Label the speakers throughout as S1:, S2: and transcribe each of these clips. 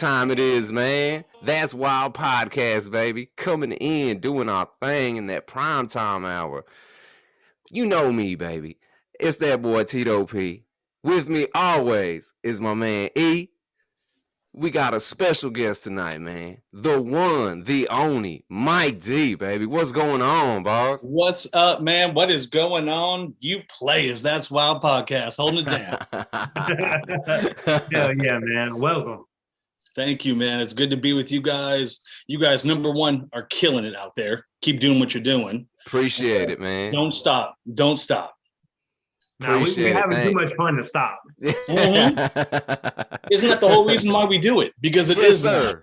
S1: time it is, man. That's Wild Podcast, baby. Coming in, doing our thing in that prime time hour. You know me, baby. It's that boy Tito P. With me always is my man E. We got a special guest tonight, man. The one, the only, Mike D, baby. What's going on, boss?
S2: What's up, man? What is going on? You players, That's Wild Podcast. Holding it down.
S3: Hell yeah, man. Welcome.
S2: Thank you, man. It's good to be with you guys. You guys, number one, are killing it out there. Keep doing what you're doing.
S1: Appreciate it, man.
S2: Don't stop. Don't stop.
S3: No, we having too much fun to stop.
S2: Mm-hmm. Isn't that the whole reason why we do it? Because it is fun.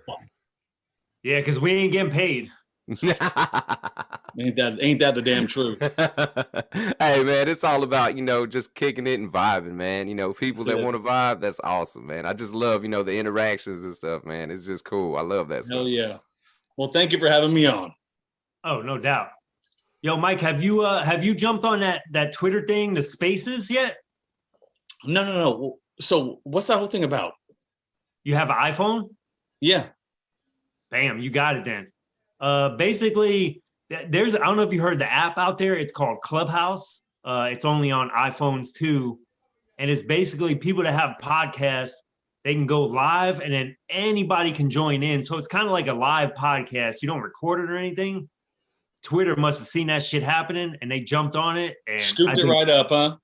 S3: Yeah, because we ain't getting paid.
S2: Ain't that the damn truth?
S1: Hey, man, it's all about, just kicking it and vibing, man. People that want to vibe, that's awesome, man. I just love, the interactions and stuff, man. It's just cool. I love that stuff.
S2: Hell yeah. Well, thank you for having me on.
S3: Oh, no doubt. Yo, Mike, have you jumped on that Twitter thing, the Spaces yet?
S2: No. So what's that whole thing about?
S3: You have an iPhone?
S2: Yeah.
S3: Bam, you got it then. Basically, I don't know if you heard the app out there. It's called Clubhouse. It's only on iPhones too. And it's basically people that have podcasts, they can go live and then anybody can join in. So it's kind of like a live podcast. You don't record it or anything. Twitter must have seen that shit happening and they jumped on it and
S2: scooped it right up, huh?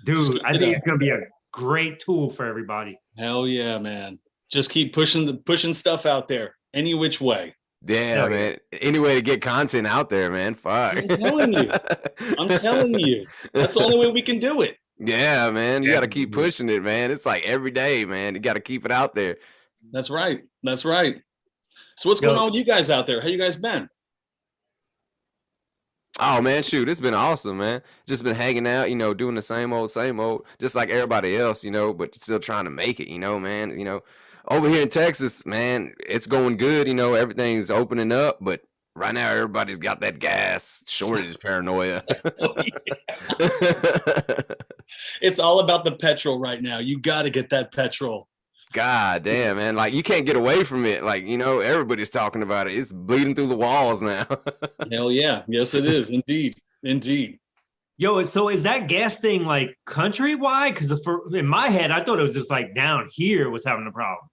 S3: Dude, I think it's gonna be a great tool for everybody.
S2: Hell yeah, man. Just keep pushing stuff out there any which way.
S1: Yeah, man. Any way to get content out there, man. Fuck.
S2: I'm telling you. That's the only way we can do it.
S1: Yeah, man. You got to keep pushing it, man. It's like every day, man. You got to keep it out there.
S2: That's right. So what's going on with you guys out there? How you guys been?
S1: Oh, man, shoot. It's been awesome, man. Just been hanging out, doing the same old, just like everybody else, but still trying to make it, man. Over here in Texas, man, it's going good. Everything's opening up, but right now everybody's got that gas shortage paranoia.
S2: It's all about the petrol right now. You got to get that petrol.
S1: God damn, man. Like, you can't get away from it. Like, everybody's talking about it. It's bleeding through the walls now.
S2: Hell yeah. Yes, it is. Indeed.
S3: Yo, so is that gas thing like countrywide? Because in my head, I thought it was just like down here was having a problem.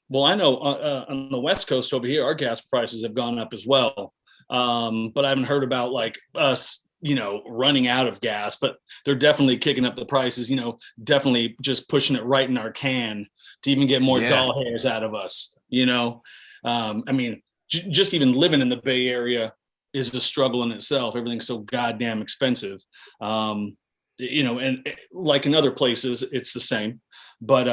S2: Well, I know on the West Coast over here, our gas prices have gone up as well. But I haven't heard about like us, running out of gas, but they're definitely kicking up the prices, definitely just pushing it right in our can to even get more doll hairs out of us, just even living in the Bay Area is a struggle in itself. Everything's so goddamn expensive. And like in other places, it's the same, but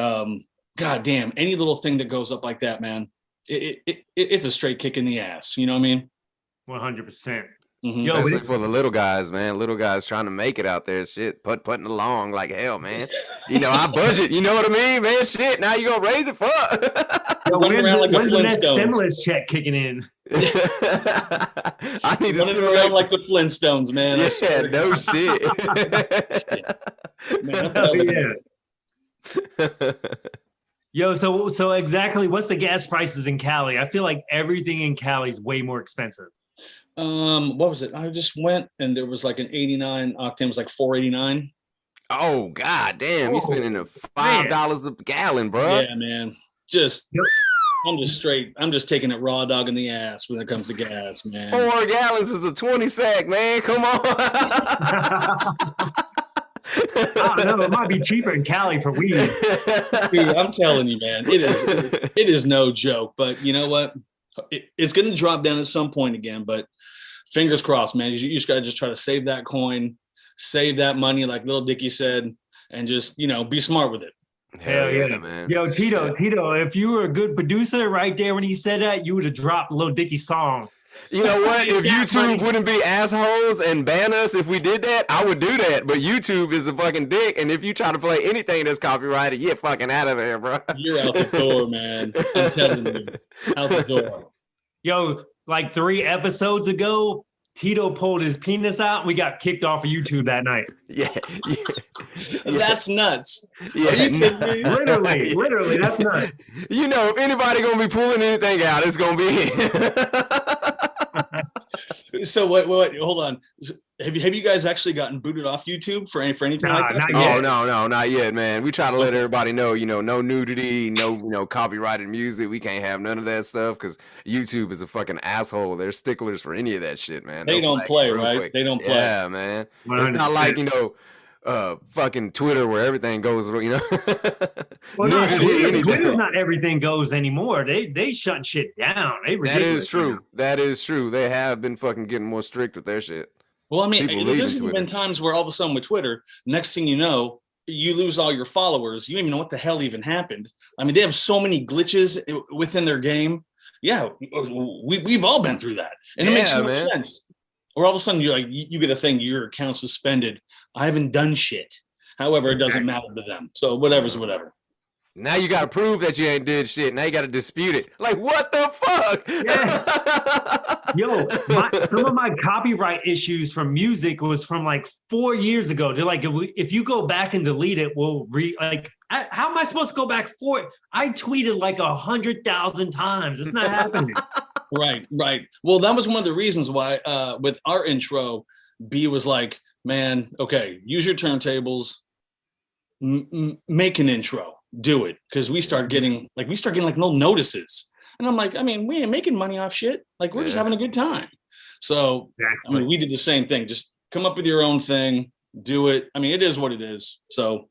S2: goddamn, any little thing that goes up like that, man, it's a straight kick in the ass. You know what I mean?
S3: 100%.
S1: Mm-hmm. Especially for the little guys, man. Little guys trying to make it out there, shit, putting along like hell, man. I budget, you know what I mean, man? Shit, now you gonna raise it, fuck.
S3: When's the next stimulus check kicking in?
S2: I need to running around like the Flintstones, man.
S1: Yeah, no shit.
S3: Man, Yo, so exactly, what's the gas prices in Cali? I feel like everything in Cali is way more expensive.
S2: What was it? I just went and there was like an 89 octane was like $4.89.
S1: Oh god damn, you spending $5 a gallon, bro.
S2: Yeah, man. I'm just taking it raw dog in the ass when it comes to gas, man.
S1: 4 gallons is a 20 sack, man. Come on.
S3: I don't know. It might be cheaper in Cali for weed.
S2: Dude, I'm telling you, man, it is no joke. But you know what? It's going to drop down at some point again. But fingers crossed, man. You just got to just try to save that coin, save that money, like Lil Dicky said, and just be smart with it.
S3: Hell yeah, man. Yo, Tito, if you were a good producer right there when he said that, you would have dropped Lil Dicky's song.
S1: You know what? If YouTube wouldn't be assholes and ban us if we did that, I would do that. But YouTube is a fucking dick. And if you try to play anything that's copyrighted, you're fucking out of there, bro.
S2: You're out the door, man. I'm telling you. Out the door.
S3: Yo, like 3 episodes ago, Tito pulled his penis out. We got kicked off of YouTube that night.
S1: Yeah.
S2: That's nuts.
S1: Yeah,
S2: Are you kidding me?
S3: Literally, that's nuts.
S1: You know, if anybody gonna be pulling anything out, it's gonna be him.
S2: So what? Hold on. Have you guys actually gotten booted off YouTube for anything like that?
S3: Not
S1: Oh
S3: yet.
S1: no, not yet, man. We try to let everybody know, no nudity, no, copyrighted music. We can't have none of that stuff because YouTube is a fucking asshole. They're sticklers for any of that shit, man.
S2: They
S1: They'll
S2: don't
S1: flag
S2: play,
S1: you real
S2: right?
S1: quick.
S2: They don't play.
S1: Yeah, man. It's not
S3: 100%.
S1: like fucking Twitter where everything goes.
S3: Well, no,
S1: Nudity, anything.
S3: Twitter's not everything goes anymore. They shut shit down. They
S1: That
S3: ridiculous
S1: is true.
S3: now.
S1: That is true. They have been fucking getting more strict with their shit.
S2: Well, I mean,
S1: People leaving
S2: there's even been
S1: Twitter.
S2: times where all of a sudden with Twitter, next thing you know, you lose all your followers. You don't even know what the hell even happened. I mean, they have so many glitches within their game. Yeah, we've all been through that, and it makes
S1: Yeah,
S2: no
S1: man.
S2: sense. Or all of a sudden, you're like, you get a thing, your account suspended. I haven't done shit. However, it doesn't matter to them. So whatever's whatever.
S1: Now you got to prove that you ain't did shit. Now you got to dispute it. Like, what the fuck?
S3: Yo, some of my copyright issues from music was from like 4 years ago. They're like, if you go back and delete it, we'll how am I supposed to go back for it? I tweeted like 100,000 times. It's not happening.
S2: Right. Well, that was one of the reasons why with our intro, B was like, man, okay, use your turntables, make an intro, do it. Because we start getting like no notices. And I'm like, I mean, we ain't making money off shit. Like, we're just having a good time. So, I mean, we did the same thing. Just come up with your own thing, do it. I mean, it is what it is. So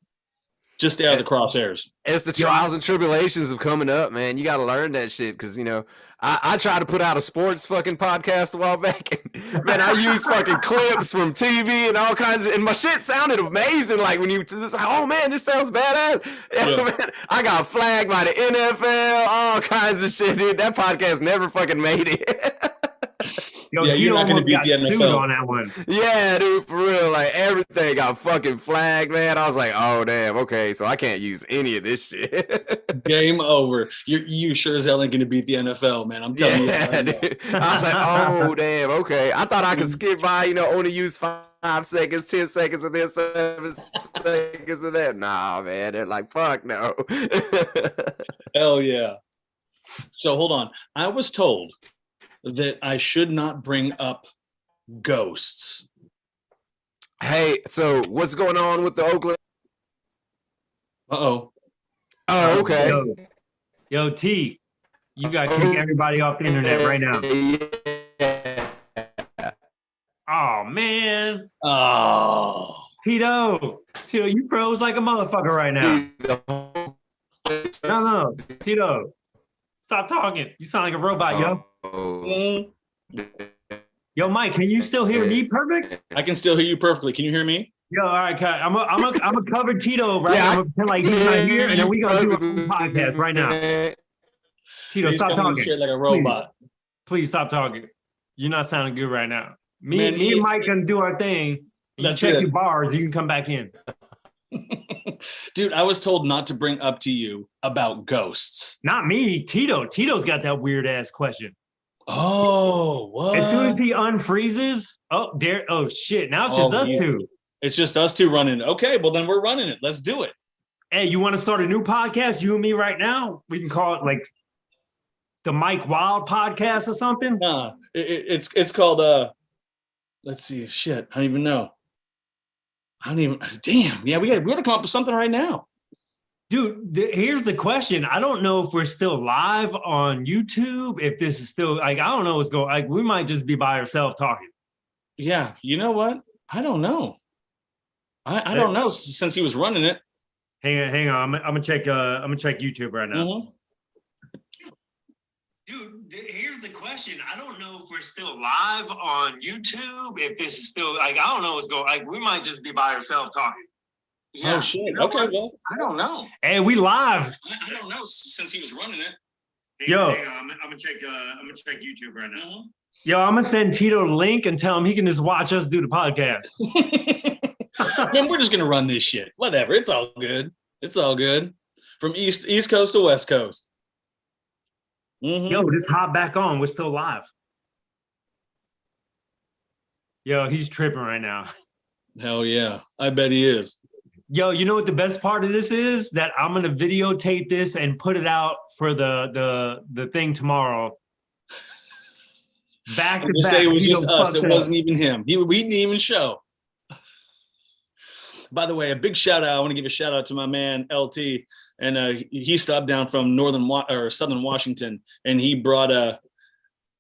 S2: just stay out of the crosshairs.
S1: It's the trials and tribulations of coming up, man. You got to learn that shit because, I tried to put out a sports fucking podcast a while back. And, man, I used fucking clips from TV and all kinds of, and my shit sounded amazing. Like when oh man, this sounds badass. Yeah. Man, I got flagged by the NFL, all kinds of shit, dude. That podcast never fucking made it.
S3: Yo,
S2: Yeah, you're not gonna
S3: almost
S2: beat
S3: got
S2: the
S3: sued
S2: NFL.
S3: on that one.
S1: Yeah, dude, for real. Like everything got fucking flagged, man. I was like, oh damn, okay, so I can't use any of this shit.
S2: Game over. You sure as hell ain't gonna beat the NFL, man. I'm telling you.
S1: Yeah, dude. I was like, oh damn, okay. I thought I could skip by, only use 5 seconds, 10 seconds, and then 7 seconds of that. Nah, man, they're like, fuck no.
S2: Hell yeah. So hold on. I was told that I should not bring up ghosts.
S1: Hey, so what's going on with the Oakland?
S2: Uh-oh.
S1: Oh, okay.
S3: Yo, T, you got to kick everybody off the internet right now.
S1: Yeah.
S3: Oh, man.
S2: Oh.
S3: Tito, you froze like a motherfucker right now. No, Tito, stop talking. You sound like a robot, yo.
S1: Oh.
S3: Yo, Mike, can you still hear me perfect?
S2: I can still hear you perfectly. Can you hear me?
S3: Yo, all right, I'm a cover Tito, right?
S1: Yeah,
S3: I'm gonna pretend like he's not here, and then we gonna do a full podcast right now. Tito,
S2: He's
S3: stop
S2: coming
S3: talking.
S2: straight like a robot.
S3: Please stop talking. You're not sounding good right now. Me
S2: Man,
S3: and Mike gonna do our thing. You
S2: That's
S3: check
S2: it.
S3: your bars, you can come back in.
S2: Dude, I was told not to bring up to you about ghosts.
S3: Not me, Tito. Tito's got that weird ass question.
S2: Oh, what?
S3: As soon as he unfreezes, shit. Now it's just us
S2: yeah.
S3: two.
S2: It's just us two running. Okay, well then we're running it. Let's do it.
S3: Hey, you want to start a new podcast, you and me right now? We can call it like the Mike Wild podcast or something.
S2: Nah, it's called let's see. Shit, I don't even know. Damn. Yeah, we got to come up with something right now.
S3: Dude, here's the question. I don't know if we're still live on YouTube, if this is still like, I don't know what's going on. Like, we might just be by ourselves talking.
S2: Yeah, you know what? I don't know. I don't know since he was running it.
S3: Hang on. I'm gonna check YouTube right now.
S2: Mhm.
S3: Dude, here's the question. I don't know if we're still live on YouTube, if this is still like, I don't know what's going on. Like, we might just be by ourselves talking.
S2: Yeah. Oh shit. Okay, well, I don't know.
S3: Hey, we live.
S2: I don't know since he was running it.
S3: Yo.
S4: Hang on, I'm gonna check YouTube right now.
S3: Yo, I'm gonna send Tito the link and tell him he can just watch us do the podcast.
S2: Man, we're just gonna run this shit. Whatever. It's all good. It's all good. From East Coast to West Coast. Mhm.
S3: Yo, just hop back on. We're still live. Yo, he's tripping right now.
S2: Hell yeah. I bet he is.
S3: Yo, you know what the best part of this is? That I'm gonna videotape this and put it out for the thing tomorrow. Back to
S2: You
S3: back.
S2: say it was
S3: Tito
S2: just us.
S3: fucked
S2: It
S3: up.
S2: wasn't even him. We didn't even show. By the way, a big shout out. I want to give a shout out to my man LT, and he stopped down from Southern Washington, and he brought a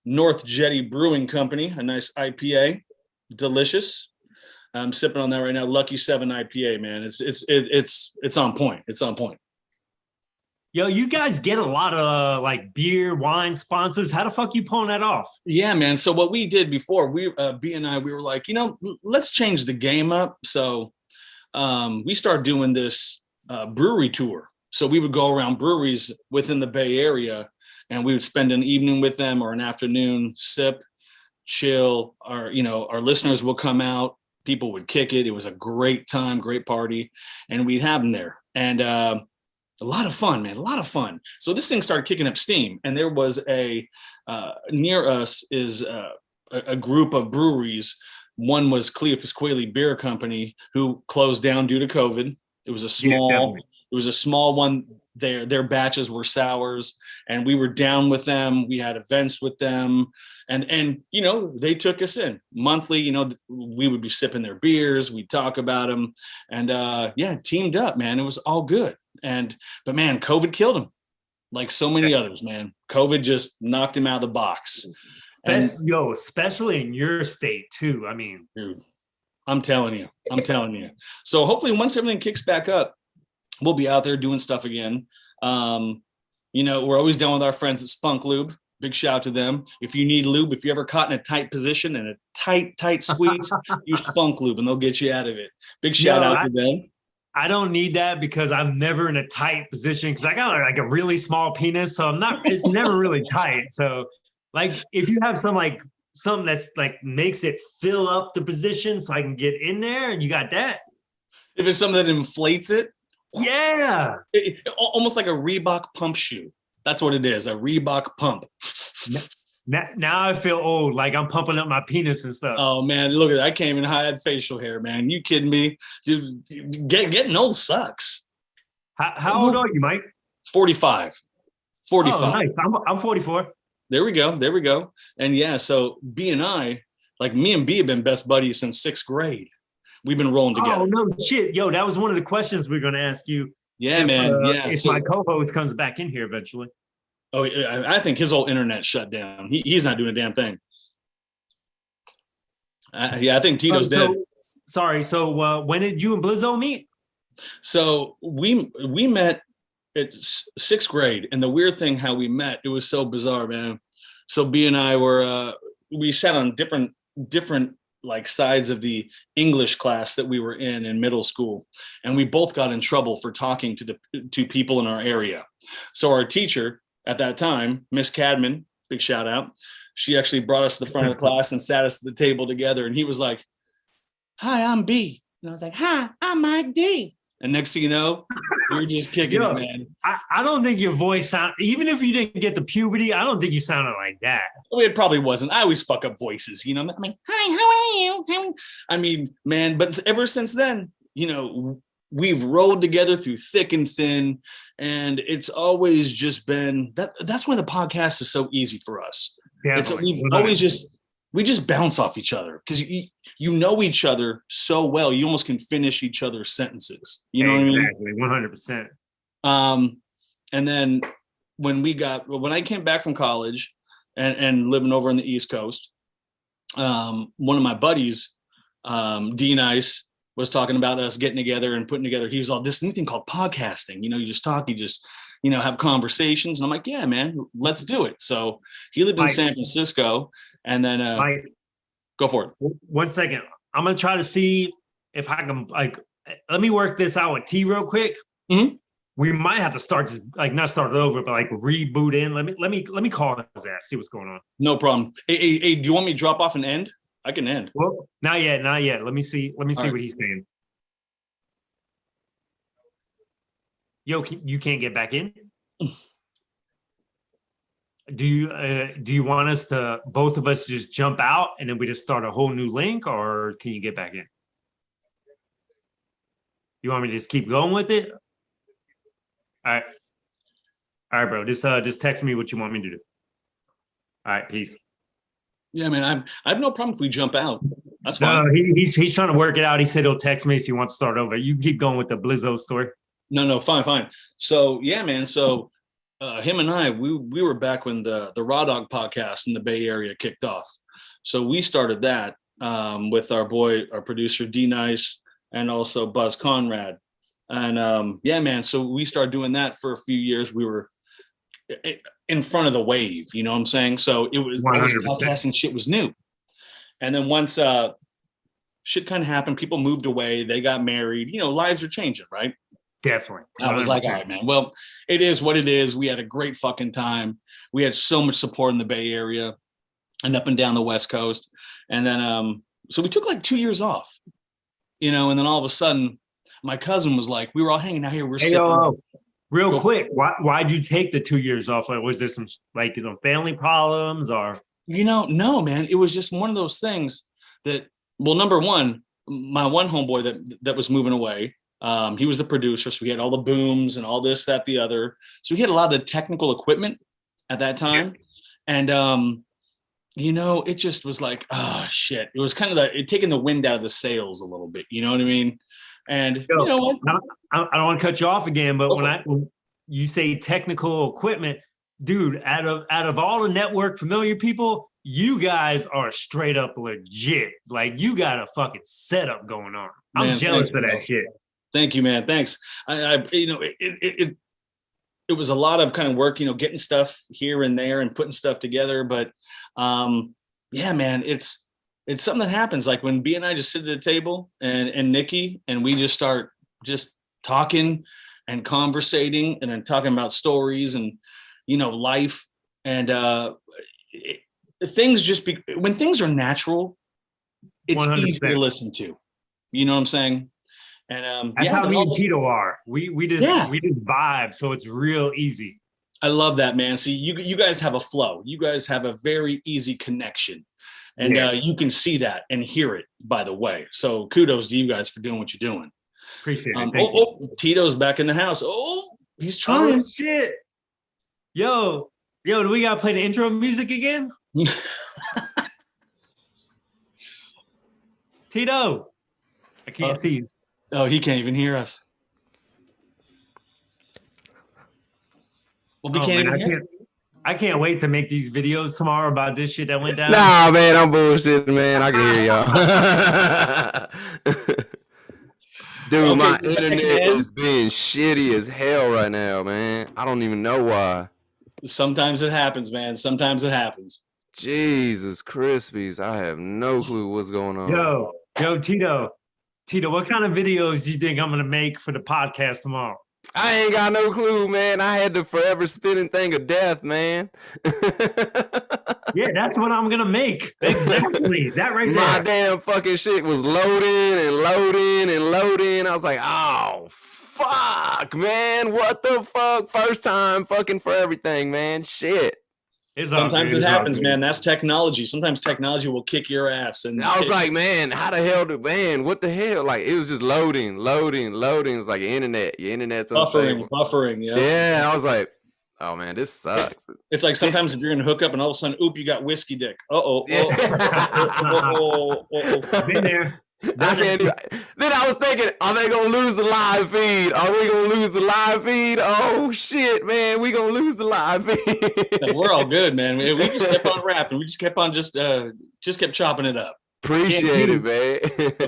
S2: North Jetty Brewing Company, a nice IPA, delicious. I'm sipping on that right now. Lucky 7 IPA, man. It's on point. It's on point.
S3: Yo, you guys get a lot of like beer, wine sponsors. How the fuck you pulling that off?
S2: Yeah, man. So what we did before, B and I, we were like, let's change the game up. So we started doing this brewery tour. So we would go around breweries within the Bay Area, and we would spend an evening with them or an afternoon, sip, chill. Our listeners will come out. People would kick it. It was a great time, great party, and we'd have them there. And a lot of fun, man, a lot of fun. So this thing started kicking up steam, and there was near us is a group of breweries. One was Cleophas Quayle Beer Company, who closed down due to COVID. It was a small one. Their batches were sours, and we were down with them. We had events with them, and they took us in monthly. We would be sipping their beers. We'd talk about them, and teamed up, man. It was all good. But man, COVID killed him, like so many others, man. COVID just knocked him out of the box.
S3: Especially in your state too. I mean,
S2: dude, I'm telling you. So hopefully once everything kicks back up, we'll be out there doing stuff again. We're always down with our friends at Spunk Lube. Big shout out to them. If you need lube, if you're ever caught in a tight position and a tight squeeze, use Spunk Lube and they'll get you out of it. Big shout out to them.
S3: I don't need that because I'm never in a tight position because I got like a really small penis. So it's never really tight. So like if you have something that's like makes it fill up the position so I can get in there and you got that.
S2: If it's something that inflates it.
S3: Yeah.
S2: Almost like a Reebok pump shoe. That's what it is. A Reebok pump.
S3: Now I feel old, like I'm pumping up my penis and stuff.
S2: Oh man, look at that. I can't even hide facial hair, man. You kidding me? Dude, getting old sucks.
S3: How old are you, Mike?
S2: 45.
S3: Oh, nice. I'm 44.
S2: There we go. And yeah, so B and I, like me and B have been best buddies since 6th grade. We've been rolling together.
S3: Oh, no shit. Yo, that was one of the questions we are going to ask you.
S2: Yeah, man.
S3: If my co-host comes back in here eventually.
S2: Oh, I think his whole internet shut down. He's not doing a damn thing. I think Tito's dead.
S3: Sorry. So when did you and Blizzo meet?
S2: So we met at 6th grade. And the weird thing how we met, it was so bizarre, man. So B and I we sat on different like sides of the English class that we were in middle school. And we both got in trouble for talking to people in our area. So our teacher at that time, Miss Cadman, big shout out. She actually brought us to the front of the class and sat us at the table together. And he was like, "Hi, I'm B." And I was like, "Hi, I'm Mike D." And next thing you know, we were just kicking it, man.
S3: I don't think your voice even if you didn't get the puberty, I don't think you sounded like that.
S2: Well, it probably wasn't. I always fuck up voices, I mean, "Hi, how are you?" I mean, man, but ever since then, we've rolled together through thick and thin, and it's always just been that's why the podcast is so easy for us. We just bounce off each other because you know each other so well. You almost can finish each other's sentences. You know what I mean?
S3: Exactly, 100%.
S2: And then when I came back from college and living over on the East Coast, one of my buddies, D Nice, was talking about us getting together and putting together. He was all this new thing called podcasting. You just talk, you just have conversations. And I'm like, yeah, man, let's do it. So he lived in San Francisco. And then go for it.
S3: 1 second. I'm going to try to see if I can, let me work this out with T real quick.
S2: Mm-hmm.
S3: We might have to start this, not start it over, but reboot in. Let me call his ass, see what's going on.
S2: No problem. Hey, do you want me to drop off and end? I can end.
S3: Well, not yet. Let me see what he's saying. Yo, you can't get back in? Do you want us to both of us just jump out and then we just start a whole new link, or can you get back in? You want me to just keep going with it? All right, bro. Just text me what you want me to do. All right, peace.
S2: Yeah, man. I have no problem if we jump out. That's fine.
S3: No, he's trying to work it out. He said he'll text me if he wants to start over. You keep going with the Blizzo story.
S2: No, fine. So yeah, man. So him and I, we were back when the Raw Dog podcast in the Bay Area kicked off. So we started that with our producer D Nice, and also Buzz Conrad. And yeah, man. So we started doing that for a few years. We were in front of the wave, you know what I'm saying? So it was
S3: 100%.
S2: podcasting shit was new. And then once shit kind of happened, people moved away, they got married, you know, lives are changing, right?
S3: Definitely. 100%.
S2: I was like, all right, man. Well, it is what it is. We had a great fucking time. We had so much support in the Bay Area and up and down the West Coast. And then, so we took like 2 years off, you know, and then all of a sudden my cousin was like, we were all hanging out here. We're sipping.
S3: Real quick, why'd you take the 2 years off? Like, was there some like, you know, family problems or?
S2: You know, no, man. It was just one of those things that, well, number one, my one homeboy that was moving away, he was the producer. So we had all the booms and all this, that, the other. So we had a lot of the technical equipment at that time. And, you know, it just was like, oh, shit. It was kind of it taking the wind out of the sails a little bit. You know what I mean? And you know what?
S3: I don't want to cut you off again, but when you say technical equipment, dude, out of all the network familiar people, you guys are straight up legit. Like, you got a fucking setup going on. I'm jealous of that shit.
S2: Thank you, man. Thanks. I you know, it was a lot of kind of work, you know, getting stuff here and there and putting stuff together. But yeah, man, it's something that happens. Like when B and I just sit at a table and Nikki, and we just start just talking and conversating and then talking about stories and, you know, life. And things just when things are natural, it's
S3: 100%.
S2: easy to listen to. You know what I'm saying? And
S3: that's how me and Tito are. We just vibe, so it's real easy.
S2: I love that, man. See, you guys have a flow. You guys have a very easy connection. And you can see that and hear it, by the way. So kudos to you guys for doing what you're doing.
S3: Appreciate it. Thank you.
S2: Tito's back in the house. Oh, he's trying.
S3: Oh, shit. Yo, do we got to play the intro music again? Tito. I can't see you.
S2: Oh, he can't even hear us. Well,
S3: I can't wait to make these videos tomorrow about this shit that went down.
S1: Nah, man, I'm bullshitting, man. I can hear y'all. Dude, my internet is being shitty as hell right now, man. I don't even know why.
S2: Sometimes it happens, man. Sometimes it happens.
S1: Jesus Crispies, I have no clue what's going on.
S3: Yo, Tito, what kind of videos do you think I'm gonna make for the podcast tomorrow?
S1: I ain't got no clue, man. I had the forever spinning thing of death, man.
S3: Yeah, that's what I'm gonna make. Exactly. That right there.
S1: My damn fucking shit was loading and loading and loading. I was like, oh, fuck, man. What the fuck? First time fucking for everything, man. Shit.
S2: Sometimes it happens, man. That's technology. Sometimes technology will kick your ass. And
S1: I was like, man, how the hell what the hell? Like, it was just loading. It's like your internet's
S2: buffering.
S1: Yeah, I was like, oh man, this sucks.
S2: It's like sometimes if you're gonna hook up and all of a sudden, you got whiskey dick.
S3: Been there.
S1: I can't do it. Then I was thinking, are they gonna lose the live feed? Are we gonna lose the live feed? Oh shit, man, we gonna lose the live feed.
S2: No, we're all good, man. We just kept on rapping. We just kept on just kept chopping it up.
S1: Appreciate it, man.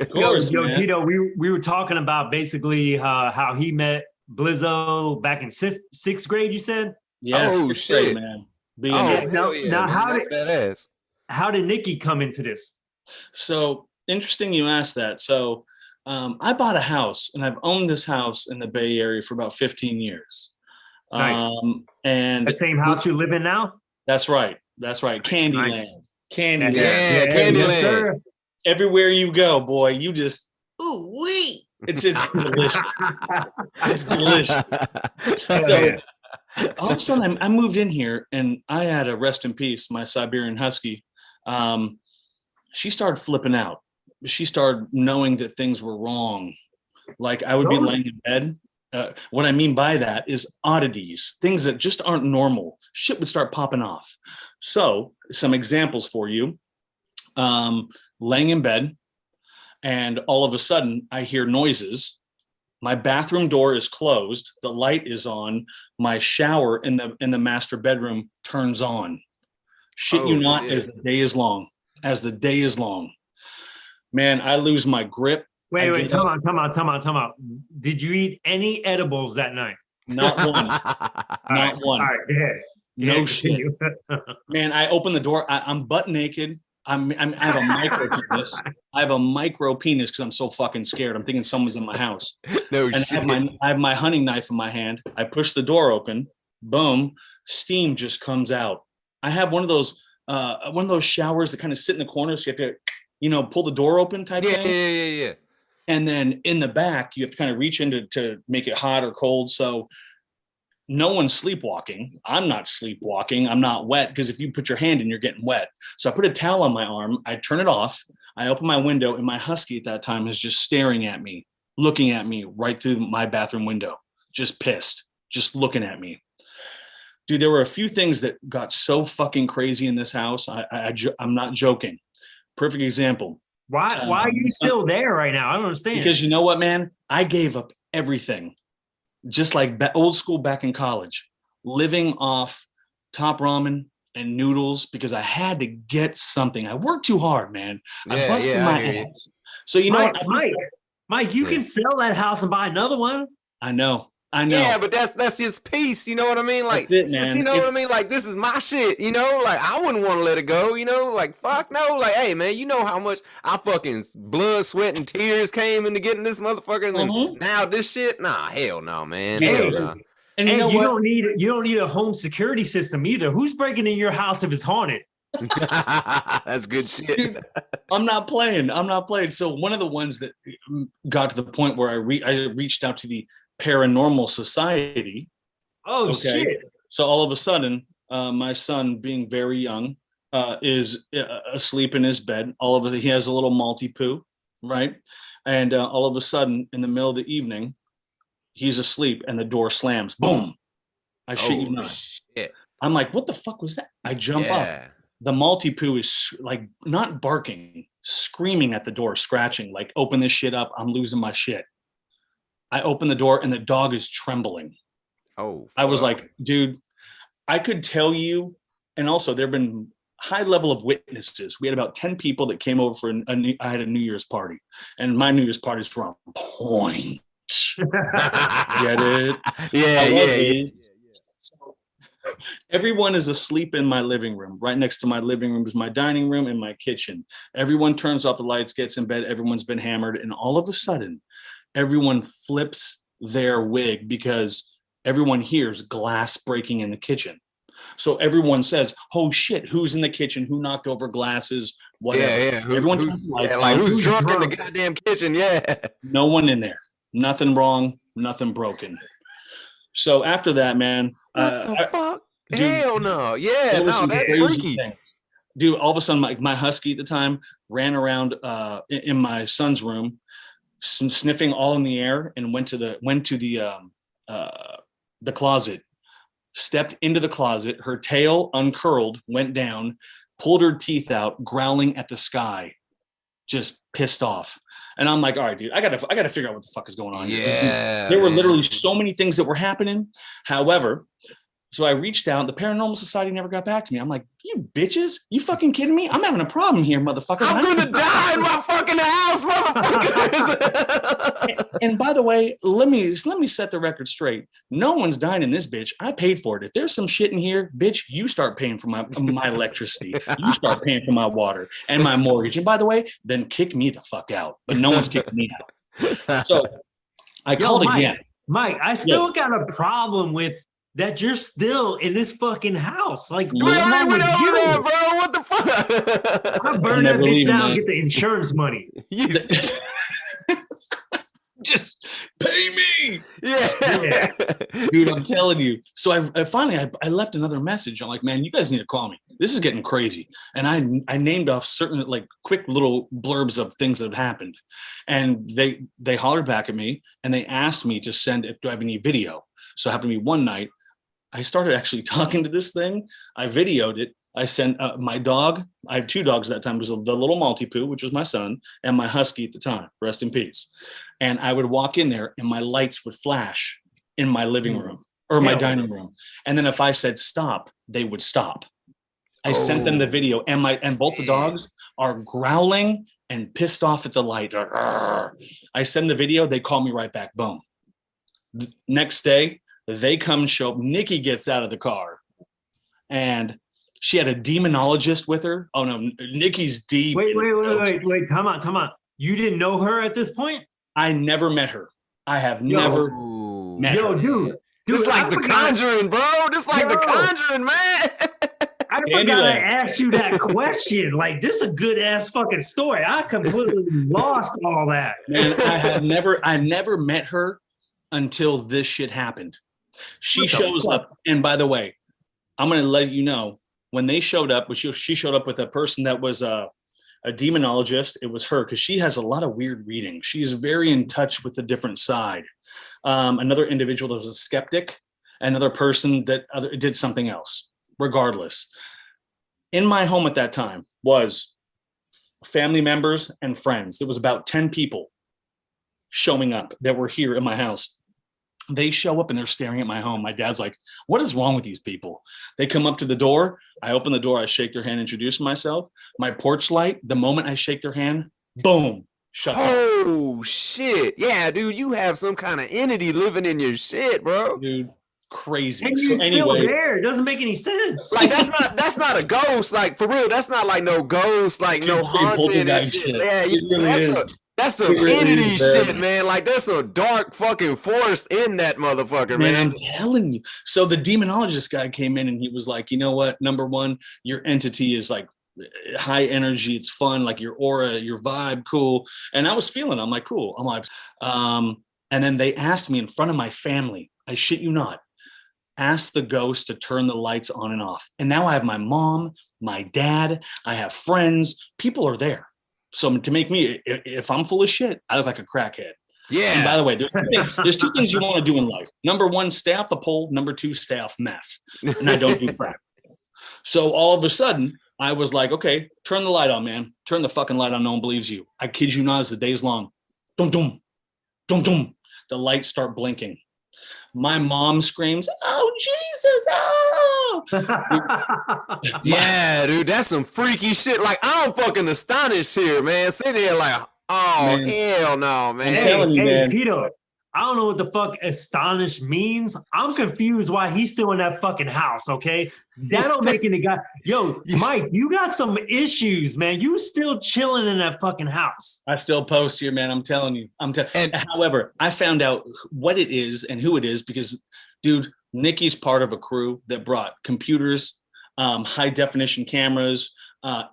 S2: Of course,
S3: yo,
S2: man.
S3: Tito, we were talking about basically how he met Blizzo back in sixth grade. You said?
S2: Yeah.
S1: Oh shit,
S2: grade, man.
S3: How did Nikki come into this?
S2: So interesting you asked that. So I bought a house, and I've owned this house in the Bay Area for about 15 years.
S3: Nice.
S2: And
S3: the same house you live in now?
S2: That's right. Candyland.
S3: Nice.
S2: Candyland.
S1: Yeah, Candyland.
S2: Everywhere you go, boy, you just wee. It's delicious. It's delicious. So, all of a sudden, I moved in here, and I had a rest in peace, my Siberian Husky. She started flipping out. She started knowing that things were wrong. Like I would be
S3: Those-
S2: laying in bed. What I mean by that is oddities, things that just aren't normal. Shit would start popping off. So some examples for you. Laying in bed, and all of a sudden I hear noises. My bathroom door is closed. The light is on. My shower in the master bedroom turns on. Shit you
S1: Oh,
S2: not,
S1: shit.
S2: as the day is long. As the day is long. Man, I lose my grip.
S3: Wait,
S2: I
S3: wait,
S2: get
S3: time out. Did you eat any edibles that night?
S2: Not one. Not one.
S3: All right, go ahead.
S2: No shit.
S3: Continue.
S2: Man, I open the door. I'm butt naked. I have a micro penis. I have a micro penis because I'm so fucking scared. I'm thinking someone's in my house.
S1: No
S2: And
S1: shit.
S2: I have my hunting knife in my hand. I push the door open. Boom. Steam just comes out. I have one of those showers that kind of sit in the corner, so you have to, pull the door open type
S1: Yeah,
S2: thing.
S1: yeah.
S2: And then in the back, you have to kind of reach in to make it hot or cold. So no one's sleepwalking. I'm not sleepwalking. I'm not wet because if you put your hand in, you're getting wet. So I put a towel on my arm. I turn it off. I open my window, and my husky at that time is just staring at me, looking at me right through my bathroom window, just pissed, just looking at me. Dude, there were a few things that got so fucking crazy in this house. I'm not joking. Perfect example.
S3: Why are you still there right now? I don't understand.
S2: Because you know what, man? I gave up everything. Just like old school back in college, living off Top Ramen and noodles because I had to get something. I worked too hard, man. I
S1: Yeah,
S2: busted
S1: yeah, I
S2: my
S1: hear you.
S2: ass. So you know
S3: Mike,
S2: what?
S3: Mike, you
S1: Yeah.
S3: can sell that house and buy another one.
S2: I know.
S1: Yeah, but that's his piece. You know what I mean? Like,
S2: That's it, man.
S1: you know what I mean? Like, this is my shit. Like I wouldn't want to let it go. Like fuck no. Like, hey man, you know how much I fucking blood, sweat, and tears came into getting this motherfucker, and then
S2: Mhm.
S1: now this shit. Nah, hell no, man.
S2: Hey,
S1: Hell no.
S2: And you know
S3: you
S2: what?
S3: don't need a home security system either. Who's breaking in your house if it's haunted?
S1: That's good shit.
S2: Dude, I'm not playing. So one of the ones that got to the point where I reached out to the Paranormal Society.
S3: Oh
S2: Okay.
S3: shit!
S2: So all of a sudden, my son, being very young, is asleep in his bed. He has a little multi poo, right? And all of a sudden, in the middle of the evening, he's asleep, and the door slams. Boom! I shit you
S1: Oh
S2: not.
S1: shit.
S2: I'm like, what the fuck was that? I jump up.
S1: Yeah.
S2: The multi poo is like not barking, screaming at the door, scratching, like, open this shit up. I'm losing my shit. I open the door, and the dog is trembling.
S1: Oh.
S2: I was
S1: fuck.
S2: like, dude, I could tell you. And also, there have been high level of witnesses. We had about 10 people that came over for I had a New Year's party, and my New Year's parties were on point. Get it?
S1: Yeah,
S2: I love
S1: yeah, yeah.
S2: it. So, everyone is asleep in my living room. Right next to my living room is my dining room and my kitchen. Everyone turns off the lights, gets in bed. Everyone's been hammered. And all of a sudden, everyone flips their wig because everyone hears glass breaking in the kitchen. So everyone says, oh shit, who's in the kitchen? Who knocked over glasses? Whatever.
S1: Yeah.
S2: Everyone
S1: who's,
S2: turns the lights
S1: like
S2: on.
S1: who's
S3: Who's
S1: drunk in
S3: drunk?
S1: the goddamn kitchen? Yeah.
S2: No one in there. Nothing wrong. Nothing broken. So after that, man,
S1: What the fuck?
S2: dude,
S1: Hell no. Yeah,
S2: there was
S1: no,
S2: some
S1: that's
S2: crazy
S1: freaky.
S2: things. Dude, all of a sudden, my husky at the time ran around in my son's room, sniffing all in the air, and went to the closet. Stepped into the closet. Her tail uncurled, went down, pulled her teeth out, growling at the sky, just pissed off. And I'm like, all right, dude, I gotta figure out what the fuck is going on here.
S1: Yeah.
S2: There were
S1: man.
S2: literally so many things that were happening. However, so I reached out. The Paranormal Society never got back to me. I'm like, you bitches, you fucking kidding me? I'm having a problem here, motherfuckers.
S1: I'm gonna die in my fucking house, motherfuckers.
S2: And by the way, let me set the record straight. No one's dying in this bitch. I paid for it. If there's some shit in here, bitch, you start paying for my electricity. You start paying for my water and my mortgage. And by the way, then kick me the fuck out. But no one's kicking me out. So I called
S3: Mike,
S2: again.
S3: Mike, I still got a problem with that you're still in this fucking house. Like,
S2: You
S3: what's
S1: Man,
S3: wrong
S1: we
S3: with
S1: over there,
S3: you?
S1: bro. What the fuck?
S3: I burn that
S2: never
S3: bitch
S2: leaving,
S3: down
S2: man.
S3: and get the insurance money.
S1: You st-
S2: Just pay me.
S1: yeah.
S2: Dude, I'm telling you. So I finally left another message. I'm like, man, you guys need to call me. this is getting crazy. And I named off certain like quick little blurbs of things that have happened. And they hollered back at me and they asked me to send if do I have any video. So it happened to me one night. I started actually talking to this thing. I videoed it. I sent my dog. I had 2 dogs at that time. It was the little Maltipoo, which was my son, and my husky at the time. Rest in peace. And I would walk in there, and my lights would flash in my living room or my dining room. And then if I said stop, they would stop. I sent them the video, and both the dogs are growling and pissed off at the light. I send the video. They call me right back. Boom. Next day, they come and show up. Nikki gets out of the car, and she had a demonologist with her. Oh no, Nikki's deep.
S3: Wait. Come on. You didn't know her at this point?
S2: I never met her. I have never met her.
S3: Dude.
S1: This like The Conjuring, bro. This like The Conjuring, man.
S3: I forgot to ask you that question. Like, this is a good ass fucking story. I completely lost all that.
S2: Man, I never met her until this shit happened. She shows up, and by the way, I'm gonna let you know. When they showed up, she showed up with a person that was a demonologist. It was her because she has a lot of weird reading. She's very in touch with a different side. Another individual that was a skeptic, another person that did something else. Regardless, in my home at that time was family members and friends. There was about 10 people showing up that were here in my house. They show up and they're staring at my home. My dad's like, what is wrong with these people? They come up to the door. I open the door. I shake their hand, introduce myself. My porch light, the moment I shake their hand, boom, shuts off.
S1: Oh, shit. Yeah, dude, you have some kind of entity living in your shit, bro.
S2: Dude, crazy.
S3: And
S2: So anyway,
S3: there. It doesn't make any sense.
S1: Like, that's not a ghost. Like, for real, that's not like no ghost, like no haunted and shit. Yeah, that's some entity shit, man. Like, there's a dark fucking force in that motherfucker, man.
S2: I'm telling you. So the demonologist guy came in and he was like, you know what? Number one, your entity is like high energy. It's fun. Like your aura, your vibe, cool. And I was feeling it. I'm like, cool. I'm like, and then they asked me in front of my family, I shit you not, ask the ghost to turn the lights on and off. And now I have my mom, my dad, I have friends. People are there. So to make me, if I'm full of shit, I look like a crackhead.
S1: Yeah.
S2: And by the way, there's 2 things you want to do in life. Number 1, stay off the pole. Number 2, stay off meth. And I don't do crack. So all of a sudden, I was like, okay, turn the light on, man. Turn the fucking light on. No one believes you. I kid you not, as the day's long. Dum, dum, dum, dum. The lights start blinking. My mom screams, oh, Jesus, oh!
S1: Yeah, dude, that's some freaky shit. Like, I'm fucking astonished here, man. Sitting here like, oh,
S2: Man.
S1: hell no, man.
S3: Hey, Tito, I don't know what the fuck astonished means. I'm confused why he's still in that fucking house, okay? That don't make any guy. Yo, Mike, you got some issues, man. You still chilling in that fucking house.
S2: I still post here, man. I'm telling you. However, I found out what it is and who it is because, dude, Nikki's part of a crew that brought computers, high definition cameras,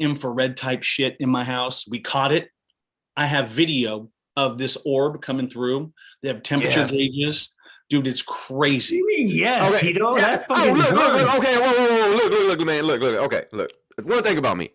S2: infrared type shit in my house. We caught it. I have video of this orb coming through. They have temperature gauges. Dude, it's crazy.
S3: Yes,
S1: Okay.
S3: Tito, that's fucking
S1: look,
S3: good.
S1: okay, whoa, look, man, look, okay, look. One thing about me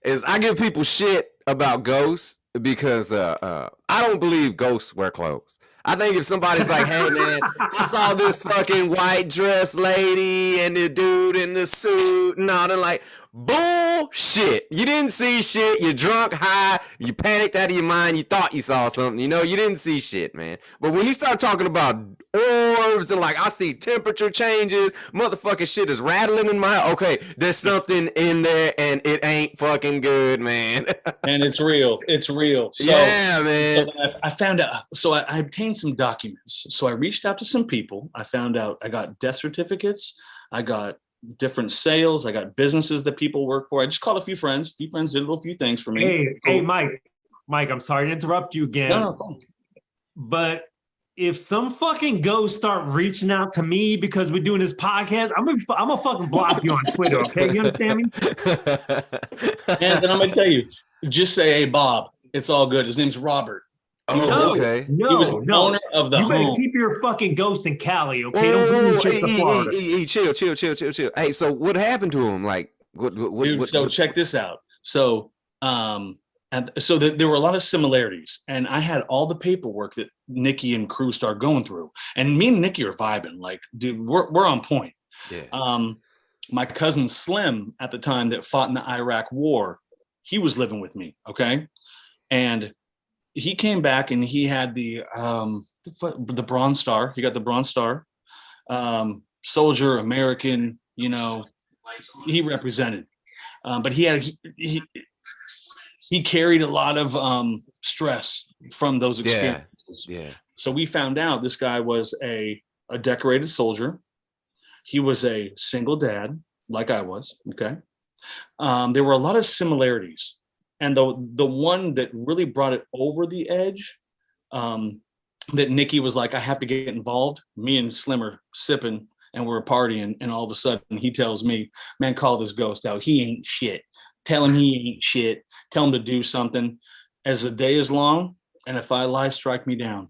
S1: is I give people shit about ghosts because I don't believe ghosts wear clothes. I think if somebody's like, hey, man, I saw this fucking white dress lady and the dude in the suit and all, they're like, bullshit. You didn't see shit. You're drunk, high. You panicked out of your mind. You thought you saw something. You know, you didn't see shit, man. But when you start talking about orbs and like, I see temperature changes, motherfucking shit is rattling in my, okay, there's something in there and it ain't fucking good, man.
S2: And it's real. It's real. So,
S1: yeah, man.
S2: So I found out. So I obtained some documents. So I reached out to some people. I found out I got death certificates. I got different sales. I got businesses that people work for. I just called a few friends. A few friends did a few things for me.
S3: Hey, Mike, I'm sorry to interrupt you again.
S2: No.
S3: But if some fucking ghosts start reaching out to me because we're doing this podcast, I'm gonna fucking block you on Twitter. Okay, you understand me?
S2: And then I'm gonna tell you, just say, hey, Bob, it's all good. His name's Robert.
S1: Oh, okay.
S2: He was the owner of the
S3: you better
S2: home.
S3: keep your fucking ghost in Cali, okay? Don't bring your shit to Florida.
S1: Chill. Hey, so what happened to him? Like,
S2: Dude, so check this out. So, there were a lot of similarities, and I had all the paperwork that Nikki and crew start going through, and me and Nikki are vibing. Like, dude, we're on point.
S1: Yeah.
S2: My cousin Slim at the time that fought in the Iraq War, he was living with me. Okay, and he came back and he had the Bronze Star. He got the Bronze Star, soldier, American. You know, he represented, but he carried a lot of stress from those experiences.
S1: Yeah.
S2: So we found out this guy was a decorated soldier. He was a single dad, like I was. Okay. There were a lot of similarities. And the one that really brought it over the edge, that Nikki was like, I have to get involved. Me and Slim are sipping and we're partying. And all of a sudden he tells me, man, call this ghost out. He ain't shit. Tell him he ain't shit. Tell him to do something. As the day is long, and if I lie, strike me down.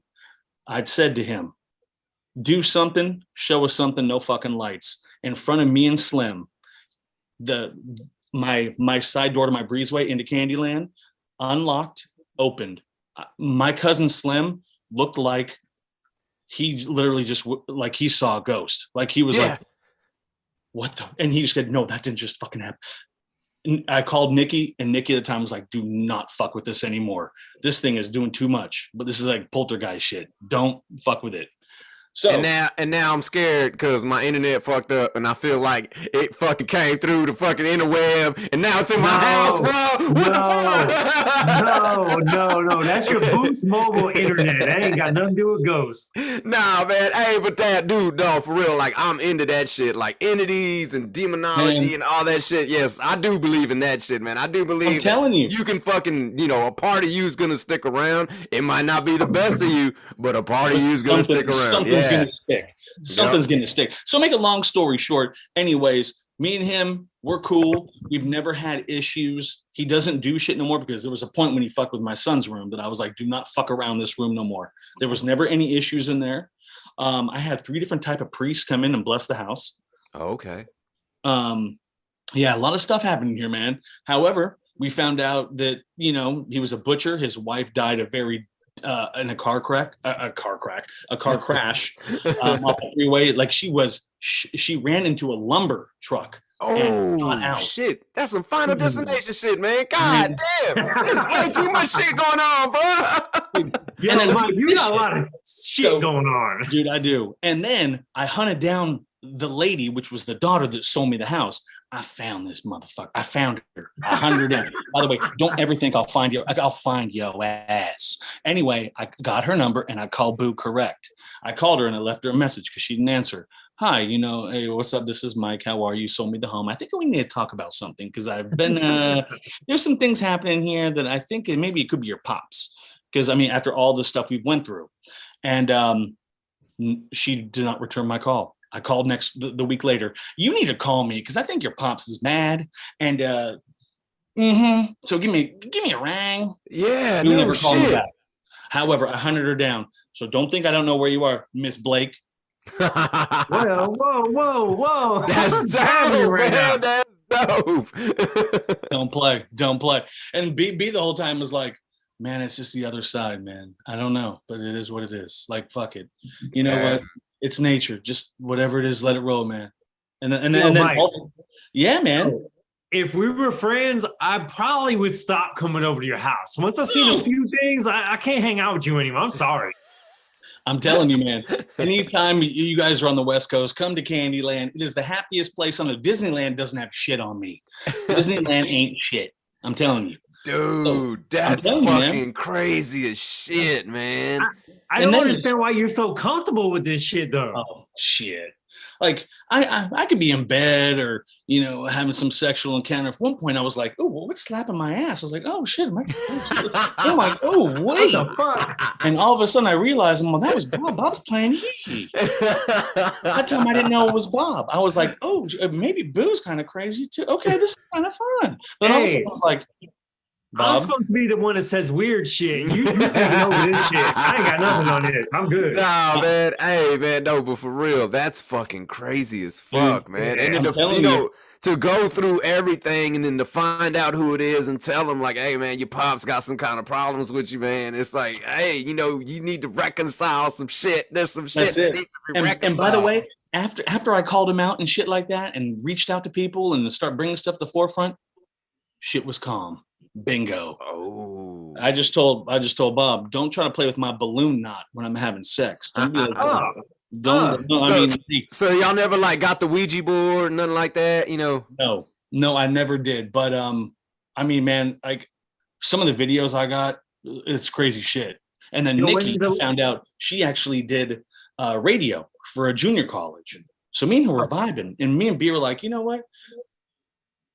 S2: I'd said to him, do something, show us something, no fucking lights. In front of me and Slim, my side door to my breezeway into Candyland, unlocked, opened. My cousin Slim looked like he literally just like he saw a ghost. Like he was like, what the? And he just said, no, that didn't just fucking happen. And I called Nikki, and Nikki at the time was like, do not fuck with this anymore. This thing is doing too much, but this is like poltergeist shit. Don't fuck with it. So
S1: and now I'm scared because my internet fucked up, and I feel like it fucking came through the fucking interweb, and now it's in my house, bro. What the fuck?
S3: No. That's your Boost Mobile internet. That ain't got nothing to do with ghosts.
S1: Nah, man. Hey, but that dude, no, for real. Like, I'm into that shit, like entities and demonology and all that shit. Yes, I do believe in that shit, man. I do believe.
S2: I'm telling you,
S1: you can fucking, a part of you is gonna stick around. It might not be the best of you, but a part of you is gonna stick around.
S2: Something's gonna stick. Something's gonna stick. So make a long story short, anyways, me and him, we're cool. We've never had issues. He doesn't do shit no more because there was a point when he fucked with my son's room that I was like, do not fuck around this room no more. There was never any issues in there. I had 3 different type of priests come in and bless the house.
S1: Oh, okay.
S2: Yeah, a lot of stuff happened here, man. However, we found out that, he was a butcher. His wife died in a car crash off the freeway. Like she ran into a lumber truck.
S1: Oh shit! That's some Final Destination shit, man. God damn, there's way too much shit going on, bro.
S3: Yeah, you got a lot of shit going on,
S2: dude. I do. And then I hunted down the lady, which was the daughter that sold me the house. I found this motherfucker. I found her. I hunted her down. By the way, don't ever think I'll find you. I'll find your ass. Anyway, I got her number and I called Boo correct. I called her and I left her a message because she didn't answer. Hi, hey, what's up? This is Mike. How are you? Sold me the home. I think we need to talk about something because I've been, there's some things happening here that I think maybe it could be your pops. Because after all the stuff we went through, and she did not return my call. I called the week later. You need to call me because I think your pops is mad. And so give me a ring.
S1: Yeah,
S2: you never called me back. However, I hunted her down. So don't think I don't know where you are, Miss Blake.
S3: Whoa.
S1: That's dope, man. That's dope.
S2: Don't play. And B the whole time was like, man, it's just the other side, man. I don't know, but it is what it is. Like, fuck it. You know what? It's nature. Just whatever it is, let it roll, man. And then, yeah, man.
S3: If we were friends, I probably would stop coming over to your house. Once I've seen a few things, I can't hang out with you anymore. I'm sorry.
S2: I'm telling you, man. Anytime you guys are on the West Coast, come to Candyland. It is the happiest place on the Disneyland. Doesn't have shit on me. Disneyland ain't shit. I'm telling you.
S1: Dude, that's fucking crazy as shit, man.
S3: I don't understand why you're so comfortable with this shit, though.
S2: Oh, shit. Like, I could be in bed or, having some sexual encounter. At one point, I was like, oh, what's slapping my ass? I was like, oh, shit. I'm like, oh, wait.
S3: What the fuck?
S2: And all of a sudden, I realized, that was Bob. Bob was playing hee. That time, I didn't know it was Bob. I was like, oh, maybe Boo's kind of crazy, too. Okay, this is kind of fun. But all of a sudden, I was like,
S3: I'm
S2: Bob.
S3: supposed to be the one that says weird shit. You taking over this shit. I ain't got nothing on this. I'm good.
S1: Nah, man. Hey, man. No, but for real, that's fucking crazy as fuck, man. And then
S2: I'm telling you.
S1: to go through everything and then to find out who it is and tell them like, hey, man, your pops got some kind of problems with you, man. It's like, hey, you need to reconcile some shit. There's some shit that needs to be reconciled.
S2: And by the way, after I called him out and shit like that and reached out to people and start bringing stuff to the forefront, shit was calm. Bingo.
S1: Oh.
S2: I just told Bob, don't try to play with my balloon knot when I'm having sex. Don't be like,
S1: So y'all never like got the Ouija board, nothing like that,
S2: No, I never did. But I mean, man, like some of the videos I got, it's crazy shit. And then Nikki found out she actually did radio for a junior college. So me and her were vibing, and me and B were like, you know what?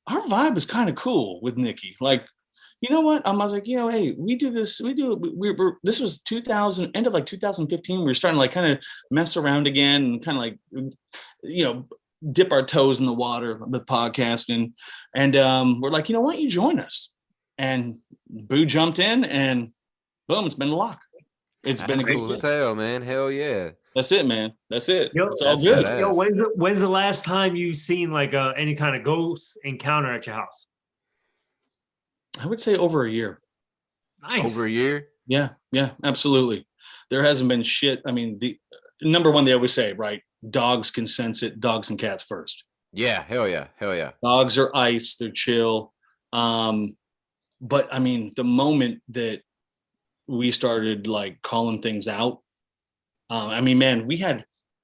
S2: Our vibe is kind of cool with Nikki. Like, you know what? I was like, hey, we do this. This was 2000, end of like 2015. We were starting to like kind of mess around again and kind of like, dip our toes in the water with podcasting. And we're like, why don't you join us? And Boo jumped in and boom, it's been a lock. It's been
S1: cool as hell, man. Hell yeah.
S2: That's it, man. That's it.
S3: Yo,
S2: it's all good.
S1: Badass.
S3: Yo, when's the last time you seen like any kind of ghost encounter at your house?
S2: I would say over a year.
S3: Nice.
S1: Over a year?
S2: Yeah, absolutely. There hasn't been shit. I mean, the number one, they always say, right? Dogs can sense it. Dogs and cats first.
S1: Yeah, hell yeah.
S2: Dogs are ice. They're chill. But I mean, the moment that we started like calling things out, I mean, man,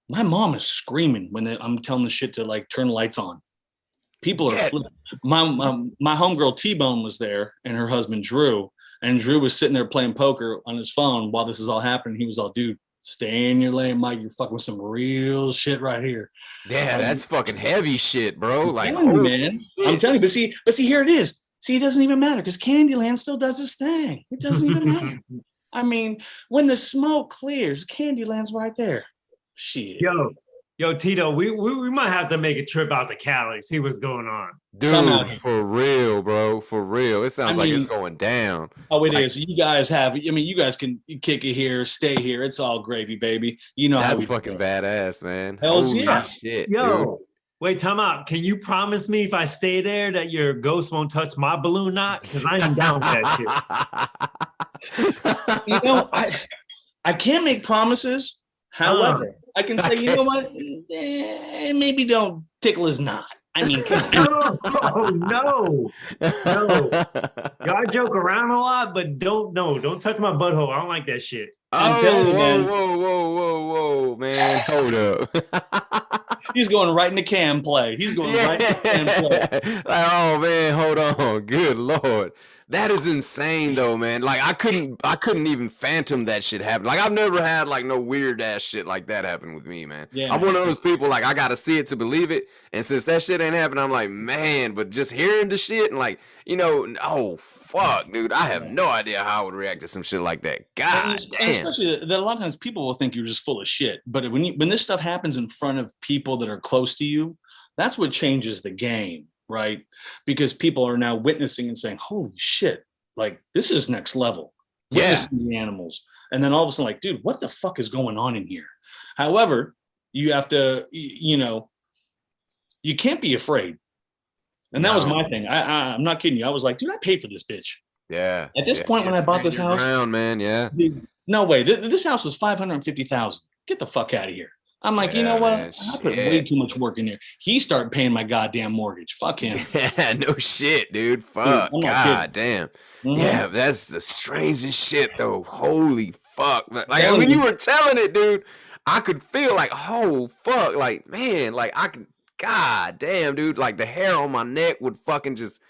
S2: my mom is screaming when I'm telling the shit to like turn the lights on. People are flipping. My homegirl T-Bone was there and her husband Drew, and Drew was sitting there playing poker on his phone while this is all happening. He was all, dude, stay in your lane, Mike. You're fucking with some real shit right here.
S1: Yeah, that's fucking heavy shit, bro. Like,
S2: man, I'm telling you. But see, here it is. See, it doesn't even matter because Candyland still does its thing. It doesn't even matter. I mean, when the smoke clears, Candyland's right there. Shit.
S3: Yo, Tito, we might have to make a trip out to Cali, see what's going on.
S1: Dude, for real, bro. For real. It sounds like it's going down.
S2: Oh, it is. You guys you guys can kick it here, stay here. It's all gravy, baby. You know
S1: that's fucking badass, man.
S2: Hell's
S1: Holy
S2: yeah.
S1: shit,
S3: Yo,
S1: dude.
S3: wait, time out. Can you promise me if I stay there that your ghost won't touch my balloon knot? Because I ain't down with that shit.
S2: I can't make promises. However, I can say, you know what? Maybe don't tickle his knot. I mean, no. Yo, I joke around a lot, but don't touch my butthole. I don't like that shit. I'm telling you, man.
S1: Whoa, man. Hold up.
S2: He's going right into cam play. He's going right into cam play.
S1: Like, oh man, hold on. Good Lord. That is insane though, man. Like I couldn't even phantom that shit happen. Like I've never had like no weird ass shit like that happen with me, man.
S2: Yeah,
S1: I'm one of those people like I gotta see it to believe it. And since that shit ain't happening, I'm like, man, but just hearing the shit and like, oh fuck, dude, I have no idea how I would react to some shit like that. God damn.
S2: Especially that a lot of times people will think you're just full of shit. But when this stuff happens in front of people that are close to you, that's what changes the game. Right? Because people are now witnessing and saying, holy shit, like this is next level.
S1: Yeah.
S2: The animals. And then all of a sudden, like, dude, what the fuck is going on in here? However, you have to, you can't be afraid. And that was my thing. I'm not kidding you. I was like, dude, I paid for this bitch.
S1: Yeah.
S2: At this point, when I bought this house,
S1: man, yeah.
S2: Dude, no way. This house was $550,000. Get the fuck out of here. I'm like, you know what? Man, I put way too much work in there. He started paying my goddamn mortgage. Fuck him.
S1: Yeah, no shit, dude. Fuck. Dude, God damn. Mm-hmm. Yeah, that's the strangest shit, though. Holy fuck. Like, when you were telling it, dude, I could feel like, oh, fuck. Like, man, like, I could, god damn, dude. Like, the hair on my neck would fucking just,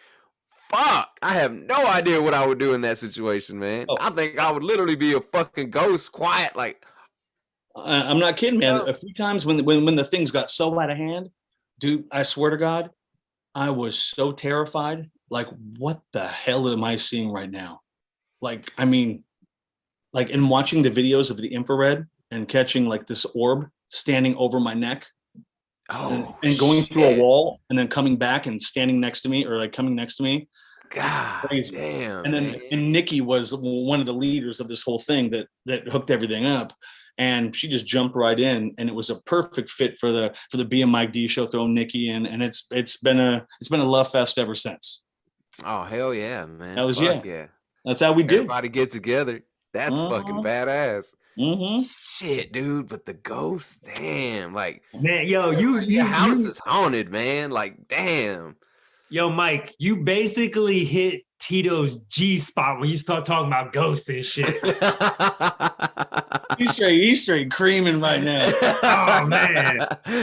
S1: fuck. I have no idea what I would do in that situation, man. I think I would literally be a fucking ghost, quiet, like,
S2: I'm not kidding, man. A few times when the things got so out of hand, dude, I swear to God, I was so terrified. Like, what the hell am I seeing right now? Like, I mean, like in watching the videos of the infrared and catching like this orb standing over my neck and going through a wall and then coming back and standing next to me or like coming next to me.
S1: God
S2: Crazy.
S1: damn,
S2: And then
S1: man.
S2: and Nikki was one of the leaders of this whole thing that hooked everything up. And she just jumped right in, and it was a perfect fit for the B and Mike D show. Throwing Nikki in, and it's been a love fest ever since.
S1: Oh hell yeah, man.
S2: That was
S1: Fuck yeah.
S2: That's how we do.
S1: Everybody get together. That's fucking badass.
S2: Mm-hmm.
S1: Shit, dude. But the ghost, damn. Like,
S3: Man, yo,
S1: your house is haunted, man. Like, damn.
S3: Yo, Mike, you basically hit Tito's G spot when you start talking about ghosts and shit.
S2: He's straight creaming right now.
S3: Oh man,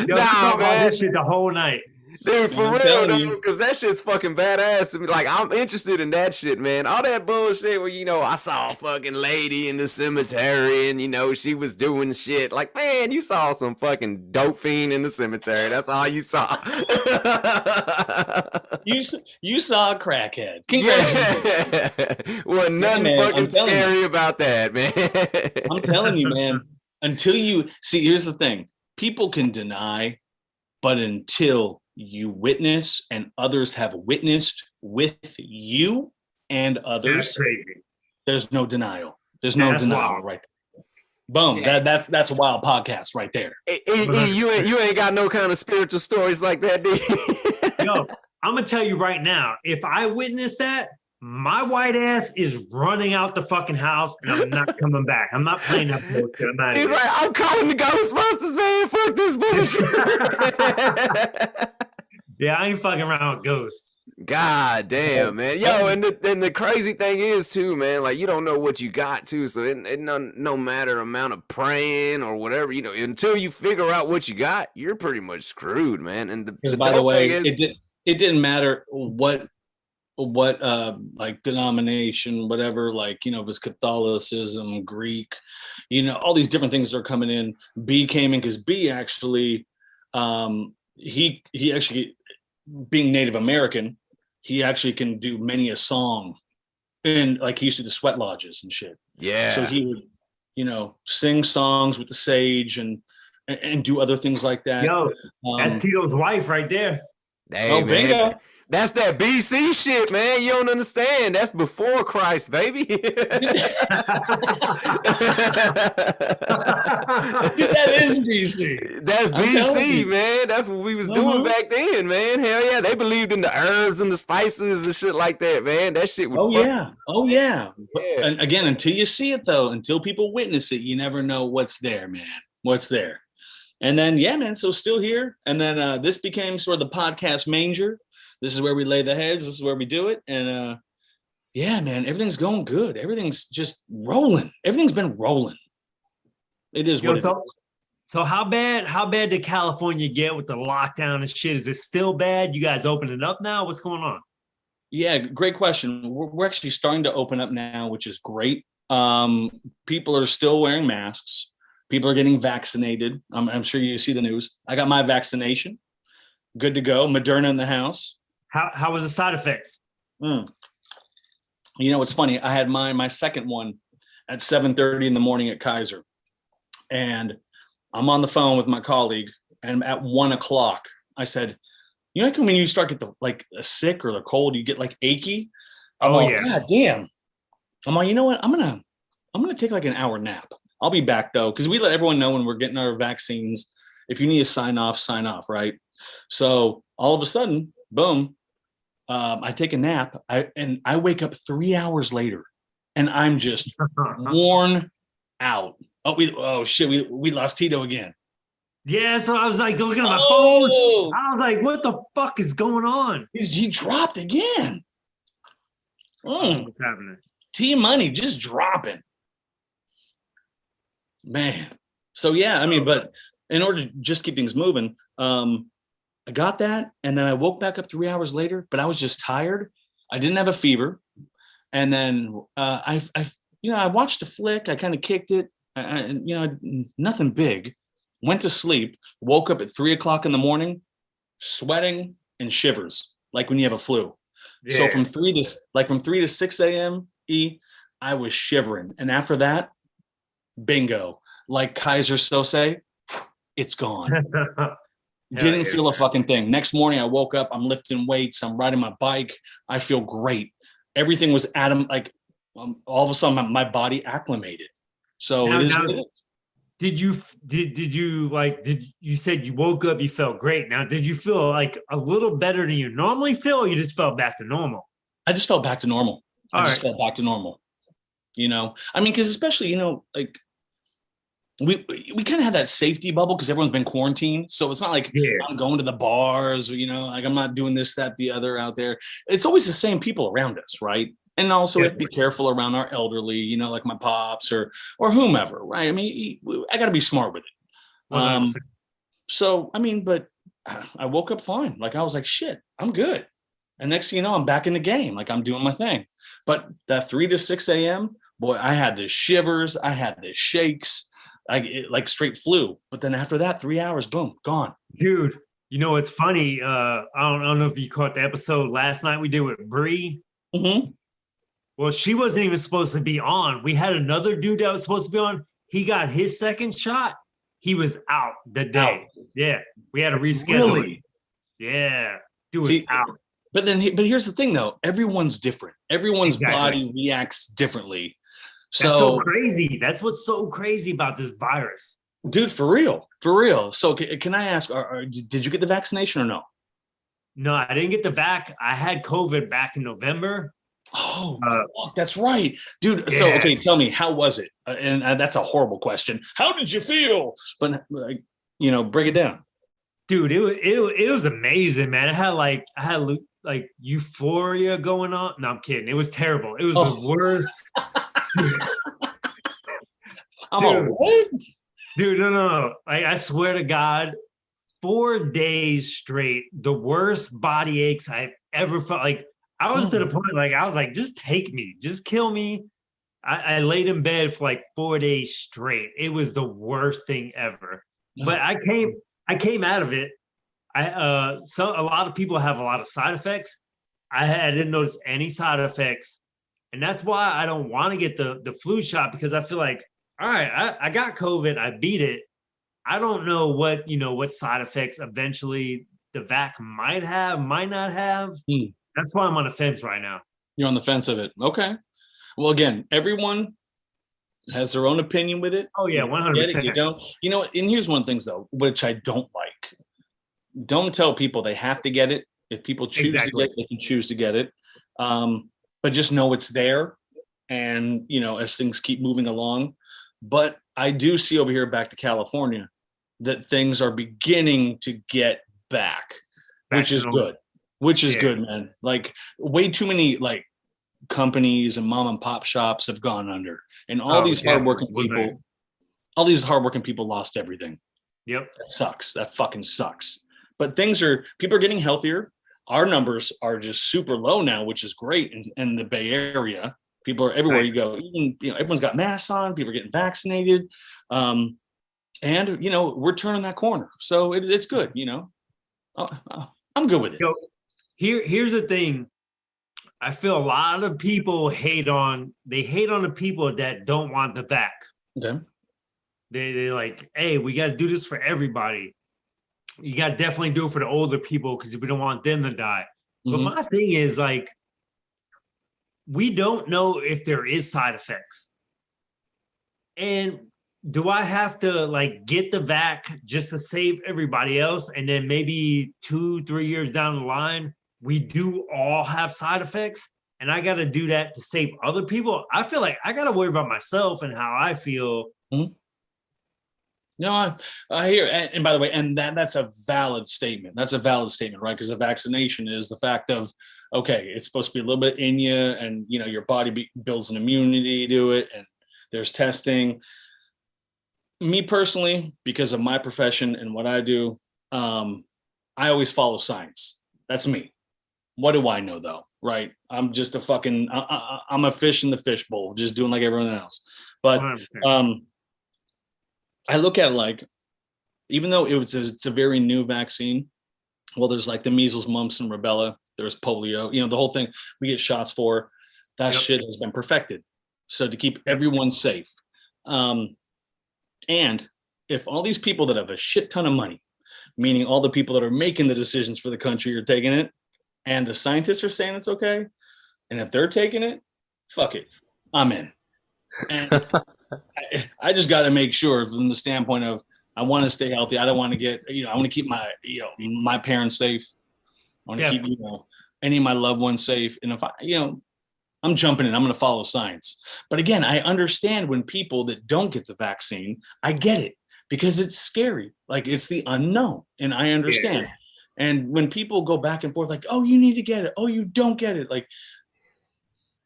S3: yo,
S1: Nah,
S3: talk about
S1: man.
S3: this shit the whole night.
S1: Dude, for
S2: I'm
S1: real,
S2: telling
S1: though,
S2: you.
S1: because that shit's fucking badass to me. Like, I'm interested in that shit, man. All that bullshit where, I saw a fucking lady in the cemetery and, she was doing shit. Like, man, you saw some fucking dope fiend in the cemetery. That's all you saw.
S2: You saw a crackhead. Congratulations.
S1: Yeah. Well, nothing
S2: man,
S1: fucking
S2: I'm telling
S1: scary about that, man.
S2: I'm telling you, man. Until you see, here's the thing: people can deny, but until you witness and others have witnessed with you and
S3: That's
S2: others,
S3: crazy.
S2: there's no denial. There's no
S3: That's
S2: denial
S3: wild.
S2: right there. Boom.
S1: Yeah.
S2: That's a wild podcast right there.
S1: You ain't got no kind of spiritual stories like that, dude.
S3: Yo, I'm gonna tell you right now, if I witness that, my white ass is running out the fucking house and I'm not coming back. I'm not playing that bullshit. I'm out of
S1: He's
S3: here.
S1: like, I'm calling the Ghostbusters, man. Fuck this bullshit.
S3: Yeah, I ain't fucking around with ghosts.
S1: God damn, man. Yo, and the crazy thing is too, man, like you don't know what you got too. So it no matter amount of praying or whatever, until you figure out what you got, you're pretty much screwed, man. And the
S2: By the
S1: dope
S2: way,
S1: thing is,
S2: it didn't matter what like denomination, whatever, like, if it's Catholicism, Greek, all these different things are coming in. B came in because B actually, he actually, being Native American, he actually can do many a song, and like he used to do the sweat lodges and shit.
S1: yeah.
S2: So he would, sing songs with the sage and do other things like that.
S3: Yo, that's Tito's wife right there.
S1: Hey, man.
S2: bingo.
S1: That's that BC shit, man. You don't understand. That's before Christ, baby.
S2: Dude, that is BC.
S1: That's
S2: I'm telling
S1: BC,
S2: you.
S1: man. That's what we was doing back then, man. Hell yeah. They believed in the herbs and the spices and shit like that, man. That shit would
S2: Oh yeah.
S1: Yeah.
S2: And again, until you see it though, until people witness it, you never know what's there, man. What's there. And then yeah, man. So still here. And then this became sort of the podcast manger. This is where we lay the heads. This is where we do it. And yeah, man, everything's going good. Everything's just rolling. Everything's been rolling. It is
S3: Yo,
S2: what it is.
S3: so how bad did California get with the lockdown and shit? Is it still bad? You guys open it up now? What's going on?
S2: Yeah, great question. We're actually starting to open up now, which is great. People are still wearing masks. People are getting vaccinated. I'm sure you see the news. I got my vaccination. Good to go. Moderna in the house.
S3: How was the side effects?
S2: It's funny. I had my second one at 7:30 in the morning at Kaiser, and I'm on the phone with my colleague. And at 1:00, I said, like when you start get a sick or the cold, you get like achy. I'm
S3: Oh,
S2: like,
S3: yeah.
S2: God damn. I'm like, you know what? I'm gonna take like an hour nap. I'll be back though, because we let everyone know when we're getting our vaccines. If you need to sign off, right? So all of a sudden, boom. I take a nap. I wake up 3 hours later, and I'm just worn out. Oh shit! We lost Tito again.
S3: Yeah, so I was like looking at my phone.
S2: Oh,
S3: I was like, what the fuck is going on?
S2: he dropped again.
S3: What's happening?
S2: T Money just dropping, man. So yeah, I mean, but in order to just keep things moving, I got that, and then I woke back up 3 hours later, but I was just tired. I didn't have a fever, and then I watched a flick. I kind of kicked it. Nothing big. Went to sleep. Woke up at 3:00 in the morning, sweating and shivers, like when you have a flu.
S3: Yeah.
S2: So from 3 to 6 a.m. I was shivering, and after that, bingo, like Kaiser Sose, it's gone. Didn't feel a fucking thing. Next morning, I woke up, I'm lifting weights, I'm riding my bike. I feel great. everything was all of a sudden my body acclimated. So
S3: Now-
S2: it is
S3: now-
S2: what it is.
S3: Did you said you woke up, you felt great. Now, did you feel like a little better than you normally feel, or you just felt back to normal?
S2: I just felt back to normal.
S3: All
S2: I just
S3: right.
S2: felt back to normal. I mean, because especially, like we kind of had that safety bubble because everyone's been quarantined. So it's not like
S3: Yeah.
S2: I'm going to the bars, like I'm not doing this, that, the other out there. It's always the same people around us, right? And also we have to be careful around our elderly, like my pops or whomever, right? I mean, I got to be smart with it.
S3: 100%.
S2: So, I mean, but I woke up fine. Like I was like, shit, I'm good. And next thing you know, I'm back in the game. Like I'm doing my thing. But that 3 to 6 a.m., boy, I had the shivers. I had the shakes, like straight flu. But then after that, 3 hours, boom, gone.
S3: Dude, it's funny. I don't know if you caught the episode last night we did with Bree.
S2: Mm-hmm.
S3: Well, she wasn't even supposed to be on. We had another dude that was supposed to be on. He got his second shot. He was out the day.
S2: Out.
S3: Yeah. We had to reschedule it.
S2: Really?
S3: Yeah. Dude was
S2: See,
S3: out.
S2: But here's the thing, though. Everyone's different. Everyone's
S3: Exactly.
S2: body reacts differently.
S3: That's so crazy. That's what's so crazy about this virus.
S2: Dude, for real. So can I ask, did you get the vaccination or no?
S3: No, I didn't get the vac. I had COVID back in November.
S2: Oh, fuck, that's right, dude. So,
S3: Yeah.
S2: okay, tell me, how was it? And that's a horrible question. How did you feel? But break it down.
S3: Dude, it was amazing, man. I had euphoria going on. No, I'm kidding. It was terrible. It was the worst.
S2: I'm all right.
S3: Dude, no. I swear to God, 4 days straight, the worst body aches I've ever felt. Like I was to the point, like I was like, just take me, just kill me. I laid in bed for like 4 days straight. It was the worst thing ever. But I came out of it. A lot of people have a lot of side effects. I didn't notice any side effects, and that's why I don't want to get the flu shot, because I feel like, all right, I got COVID, I beat it. I don't know what side effects eventually the vac might have, might not have. That's why I'm on the fence right now.
S2: You're on the fence of it. Okay. Well, again, everyone has their own opinion with it.
S3: Oh yeah, 100%.
S2: You don't. And here's one of the things though, which I don't like. Don't tell people they have to get it. If people choose to get it, they can choose to get it. But just know it's there. And, as things keep moving along. But I do see over here back to California that things are beginning to get back which is good. Which is good, man. Like way too many companies and mom and pop shops have gone under. And all these hardworking people lost everything.
S3: Yep.
S2: That sucks. That fucking sucks. But people are getting healthier. Our numbers are just super low now, which is great in the Bay Area. People are everywhere you go. Even, everyone's got masks on. People are getting vaccinated. And, we're turning that corner. So it's good, I'm good with it.
S3: Here's the thing. I feel a lot of people hate on the people that don't want the vac.
S2: Okay.
S3: They like, hey, we got to do this for everybody. You got to definitely do it for the older people because we don't want them to die.
S2: Mm-hmm.
S3: But my thing is we don't know if there is side effects. And do I have to get the vac just to save everybody else? And then maybe 2-3 years down the line, we do all have side effects and I got to do that to save other people. I feel like I got to worry about myself and how I feel.
S2: Mm-hmm. No, I hear, and by the way, and that's a valid statement. That's a valid statement, right? Because a vaccination is the fact of, okay, it's supposed to be a little bit in you, and your body builds an immunity to it, and there's testing. Me personally, because of my profession and what I do, I always follow science. That's me. What do I know though, right? I'm just I'm a fish in the fishbowl, just doing like everyone else. But
S3: 100%.
S2: I look at it even though it's a very new vaccine, well, there's the measles, mumps, and rubella. There's polio, the whole thing we get shots for. That shit has been perfected. So to keep everyone safe. And if all these people that have a shit ton of money, meaning all the people that are making the decisions for the country are taking it, and the scientists are saying it's okay, And if they're taking it, fuck it, I'm in. And I just got to make sure from the standpoint of I want to stay healthy. I don't want to get, I want to keep my parents safe. I want to keep, any of my loved ones safe. And if I'm jumping in, I'm going to follow science. But again, I understand when people that don't get the vaccine, I get it because it's scary. Like it's the unknown. And I understand. Yeah. And when people go back and forth, like, oh, you need to get it. Oh, you don't get it. Like,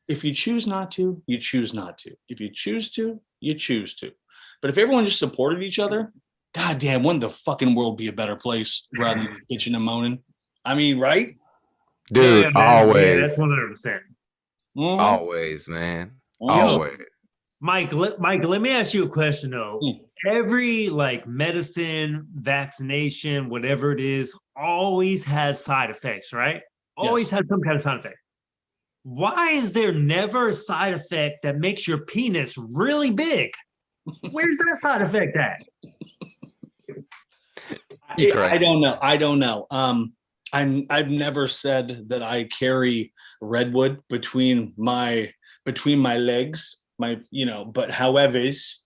S2: if you choose not to, you choose not to. If you choose to, you choose to. But if everyone just supported each other, goddamn, wouldn't the fucking world be a better place rather than bitching and moaning? I mean, right?
S1: Dude, always.
S3: Yeah, that's 100%.
S2: Mm-hmm.
S1: Always, man. Always.
S3: Mike, let me ask you a question though. Every like medicine, vaccination, whatever it is, always has side effects, right? Always has some kind of side effect. Why is there never a side effect that makes your penis really big? Where's that side effect at?
S2: I don't know. I've never said that I carry redwood between my legs, but however's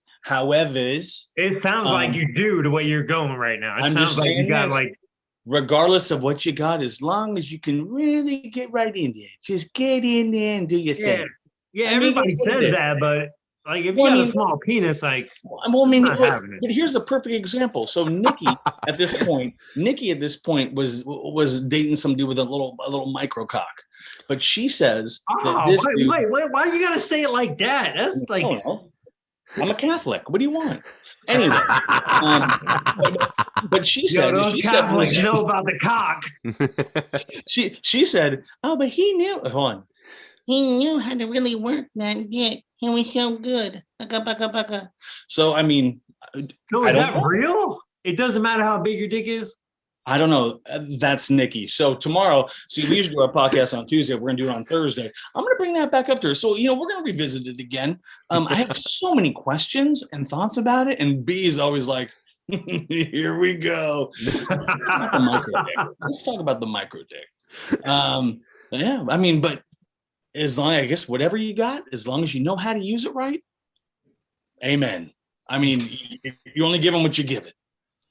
S3: it sounds like you do the way you're going right now. It sounds like you got like,
S2: regardless of what you got, as long as you can really get right in there, just get in there and do your thing.
S3: Yeah, everybody says that, but like if you got a small penis, like
S2: but here's a perfect example. So Nikki at this point was dating some dude with a little micro cock, but she says that this dude,
S3: why you gotta say it like that? That's like
S2: I'm a Catholic. What do you want? Anyway, but she said,
S3: Catholics know about the cock.
S2: she said, oh, but he knew. Hold on.
S5: He knew how to really work that dick. He was so good.
S2: So I mean,
S3: so is that real? It doesn't matter how big your dick is.
S2: I don't know. That's Nikki. So tomorrow, we usually do our podcast on Tuesday. We're going to do it on Thursday. I'm going to bring that back up to her. So, we're going to revisit it again. I have so many questions and thoughts about it. And B is always like, here we go. Let's talk about the micro dick. Yeah, I mean, but as long, I guess, whatever you got, as long as you know how to use it right. Amen. I mean, you only give them what you give it.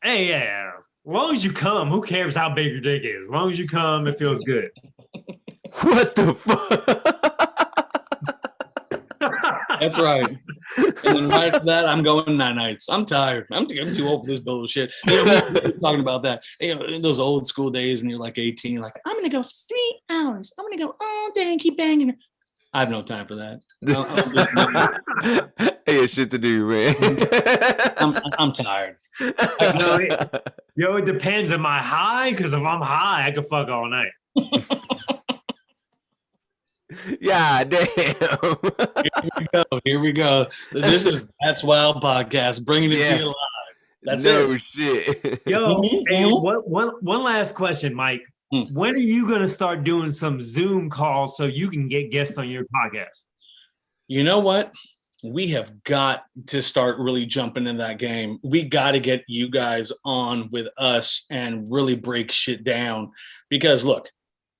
S3: Hey, yeah. As long as you come, who cares how big your dick is? As long as you come, it feels good.
S1: What the fuck?
S2: That's right. And then right after that, I'm going nights. I'm tired. I'm too old for this bullshit. Talking about that. In those old school days when you're like 18, you're like, I'm going to go 3 hours. I'm going to go all day and keep banging her. I have no time for that.
S1: Hey, shit to do, man.
S2: I'm tired.
S3: It depends. Am I high? Because if I'm high, I can fuck all night.
S1: Yeah, damn.
S2: Here we go. This is That's Wild Podcast, bringing it to you live. That's it.
S1: Shit.
S3: Yo, hey, one last question, Mike. When are you going to start doing some Zoom calls so you can get guests on your podcast?
S2: You know what? We have got to start really jumping in that game. We got to get you guys on with us and really break shit down. Because look,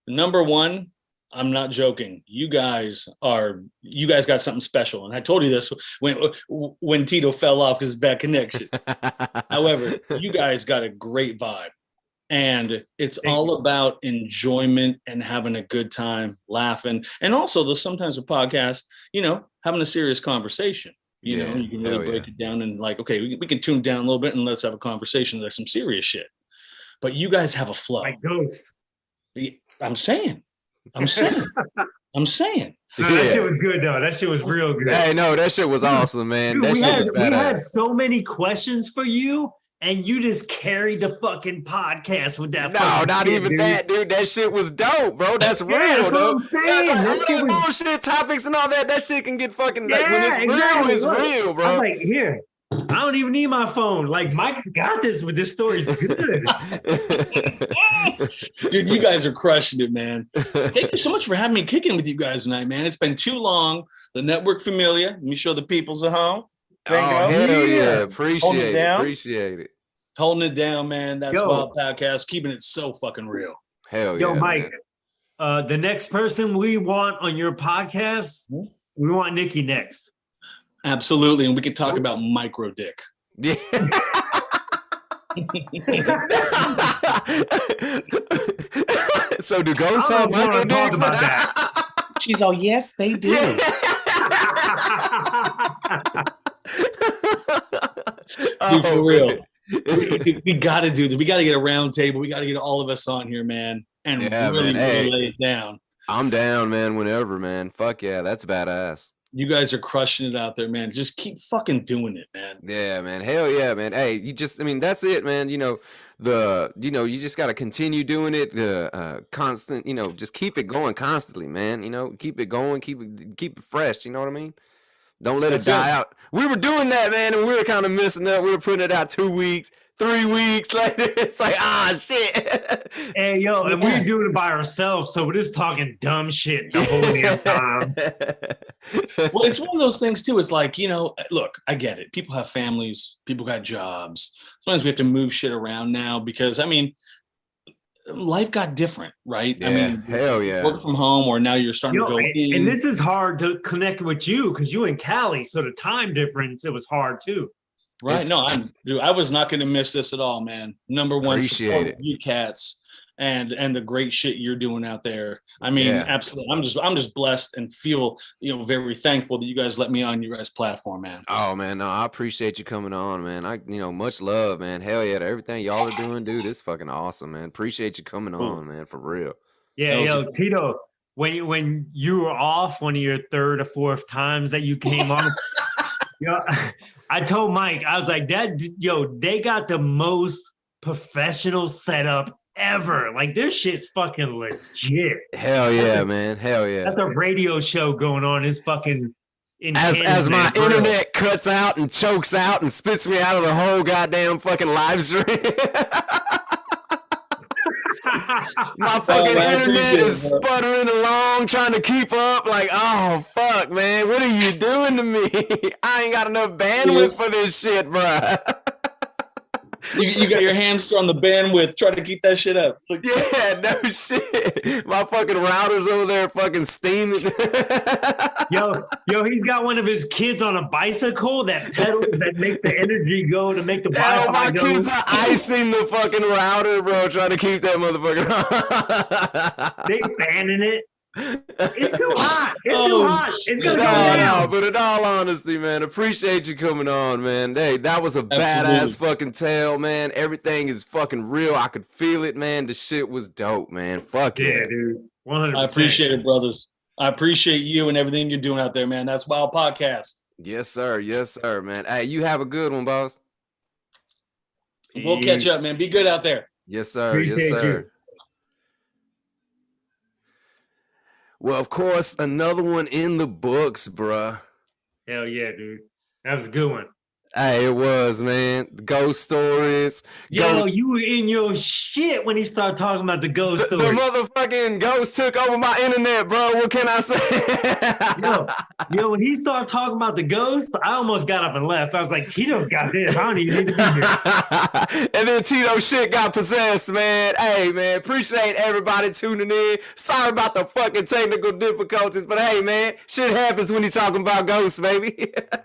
S2: number one, I'm not joking. You guys got something special. And I told you this when Tito fell off because it's bad connection. However, you guys got a great vibe. And it's all about enjoyment and having a good time, laughing. And also, there's sometimes a podcast, having a serious conversation. You know, you can really break it down and like, okay, we can tune down a little bit and let's have a conversation like some serious shit. But you guys have a flow.
S3: Like Ghost.
S2: I'm saying. No,
S3: that shit was good though. That shit was real good.
S1: Hey, no, that shit was awesome, man.
S3: Dude,
S1: that shit was badass.
S3: We had so many questions for you. And you just carried the fucking podcast with that.
S1: No, not even dude. That, dude. That shit was dope, bro. That's real,
S3: that's
S1: though.
S3: What I'm saying.
S1: That shit was bullshit topics and all that. That shit can get fucking like when it's real, it's real, bro.
S3: I'm like, here, I don't even need my phone. Like, Mike got this with this story. It's good.
S2: Dude, you guys are crushing it, man. Thank you so much for having me kicking with you guys tonight, man. It's been too long. The network familiar. Let me show the peoples at home.
S1: Hell yeah. Appreciate it.
S2: Holding it down, man. That's Wild Podcast. Keeping it so fucking real.
S1: Hell yeah.
S3: Yo, Mike. Man. The next person we want on your podcast, we want Nikki next.
S2: Absolutely, and we could talk about micro dick.
S1: Yeah. So do ghosts
S3: I
S1: have
S3: don't want
S1: micro
S3: to talk
S1: dicks?
S3: about that.
S5: She's all, yes, they do.
S2: Dude, for real.
S1: man.
S2: We got to do this. We got to get a round table. We got to get all of us on here, man, and
S1: Yeah,
S2: really,
S1: man. Hey.
S2: really lay it down.
S1: I'm down, man. Whenever, man. Fuck yeah, that's badass.
S2: You guys are crushing it out there, man. Just keep fucking doing it, man.
S1: Yeah, man. Hell yeah, man. Hey, I mean, that's it, man. You just got to continue doing it. The constant, just keep it going constantly, man. Keep it going, keep it fresh. You know what I mean? Don't let
S2: That's
S1: it die
S2: it.
S1: out. We were doing that, man, and we were kind of messing up. We were putting it out 2 weeks, 3 weeks later. It's like, shit.
S3: Hey, yo, and we're doing it by ourselves, so we're just talking dumb shit the whole damn time.
S2: Well, it's one of those things too. It's like, look, I get it. People have families, people got jobs. Sometimes we have to move shit around now because, I mean, life got different, right?
S1: Yeah,
S2: I mean,
S1: hell yeah.
S2: work from home, or now you're starting
S3: Yo,
S2: to go in.
S3: and this is hard to connect with you because you in Cali, so the time difference, it was hard too.
S2: Right?
S1: It's-
S2: No, I was not going to miss this at all, man. Number one,
S1: Appreciate
S2: support
S1: it.
S2: you cats and the great shit you're doing out there. I mean,
S1: Yeah.
S2: absolutely. I'm just blessed and feel very thankful that you guys let me on your guys' platform, man.
S1: Oh man, no, I appreciate you coming on, man. Much love, man. Hell yeah to everything y'all are doing, dude. It's fucking awesome, man. Appreciate you coming on, man, for real.
S3: Yeah,
S2: That was
S3: yo, Tito, when you were off one of your third or fourth times that you came on, I told Mike, I was like, they got the most professional setup ever. Like, this shit's fucking legit.
S1: Hell yeah, man. Hell yeah.
S3: That's a radio show going on. It's fucking
S1: As my
S3: bro.
S1: internet cuts out and chokes out and spits me out of the whole goddamn fucking live stream. My fucking
S2: I
S1: internet
S2: appreciate
S1: is
S2: it, bro.
S1: sputtering along, trying to keep up. Like, oh fuck, man, what are you doing to me? I ain't got enough bandwidth for this shit, bruh.
S2: You got your hamster on the bandwidth. Try to keep that shit up. Like,
S1: Yeah, no shit. My fucking router's over there fucking steaming.
S3: Yo, he's got one of his kids on a bicycle that pedals that makes the energy go to make the
S1: Hell, my
S3: Wi-Fi go.
S1: kids are icing the fucking router, bro, trying to keep that motherfucker on.
S3: They fanning it. It's too hot. It's too
S2: Oh,
S3: hot. It's gonna go
S1: No,
S3: down.
S1: but in all honesty, man, appreciate you coming on, man. Hey, that was a badass
S2: Absolutely.
S1: fucking tale, man. Everything is fucking real. I could feel it, man. The shit was dope, man. Fuck yeah.
S3: Yeah, dude. 100%.
S2: I appreciate it, brothers. I appreciate you and everything you're doing out there, man. That's Wild Podcast.
S1: Yes, sir. Yes, sir, man. Hey, you have a good one, boss.
S2: We'll catch up, man. Be good out there.
S1: Yes, sir.
S3: Appreciate
S1: yes, sir.
S3: you.
S1: Well, of course, another one in the books, bruh.
S3: Hell yeah, dude. That was a good one.
S1: Hey, it was, man. Ghost stories.
S3: Yo,
S1: Ghost-
S3: you were in your shit when he started talking about the ghost
S1: the
S3: story.
S1: motherfucking ghost took over my internet, bro. What can I say?
S3: Yo, when he started talking about the ghost, I almost got up and left. I was like, Tito's got this. I don't even need to be here.
S1: And then Tito shit got possessed, man. Hey, man, appreciate everybody tuning in. Sorry about the fucking technical difficulties, but hey, man, shit happens when you're talking about ghosts, baby.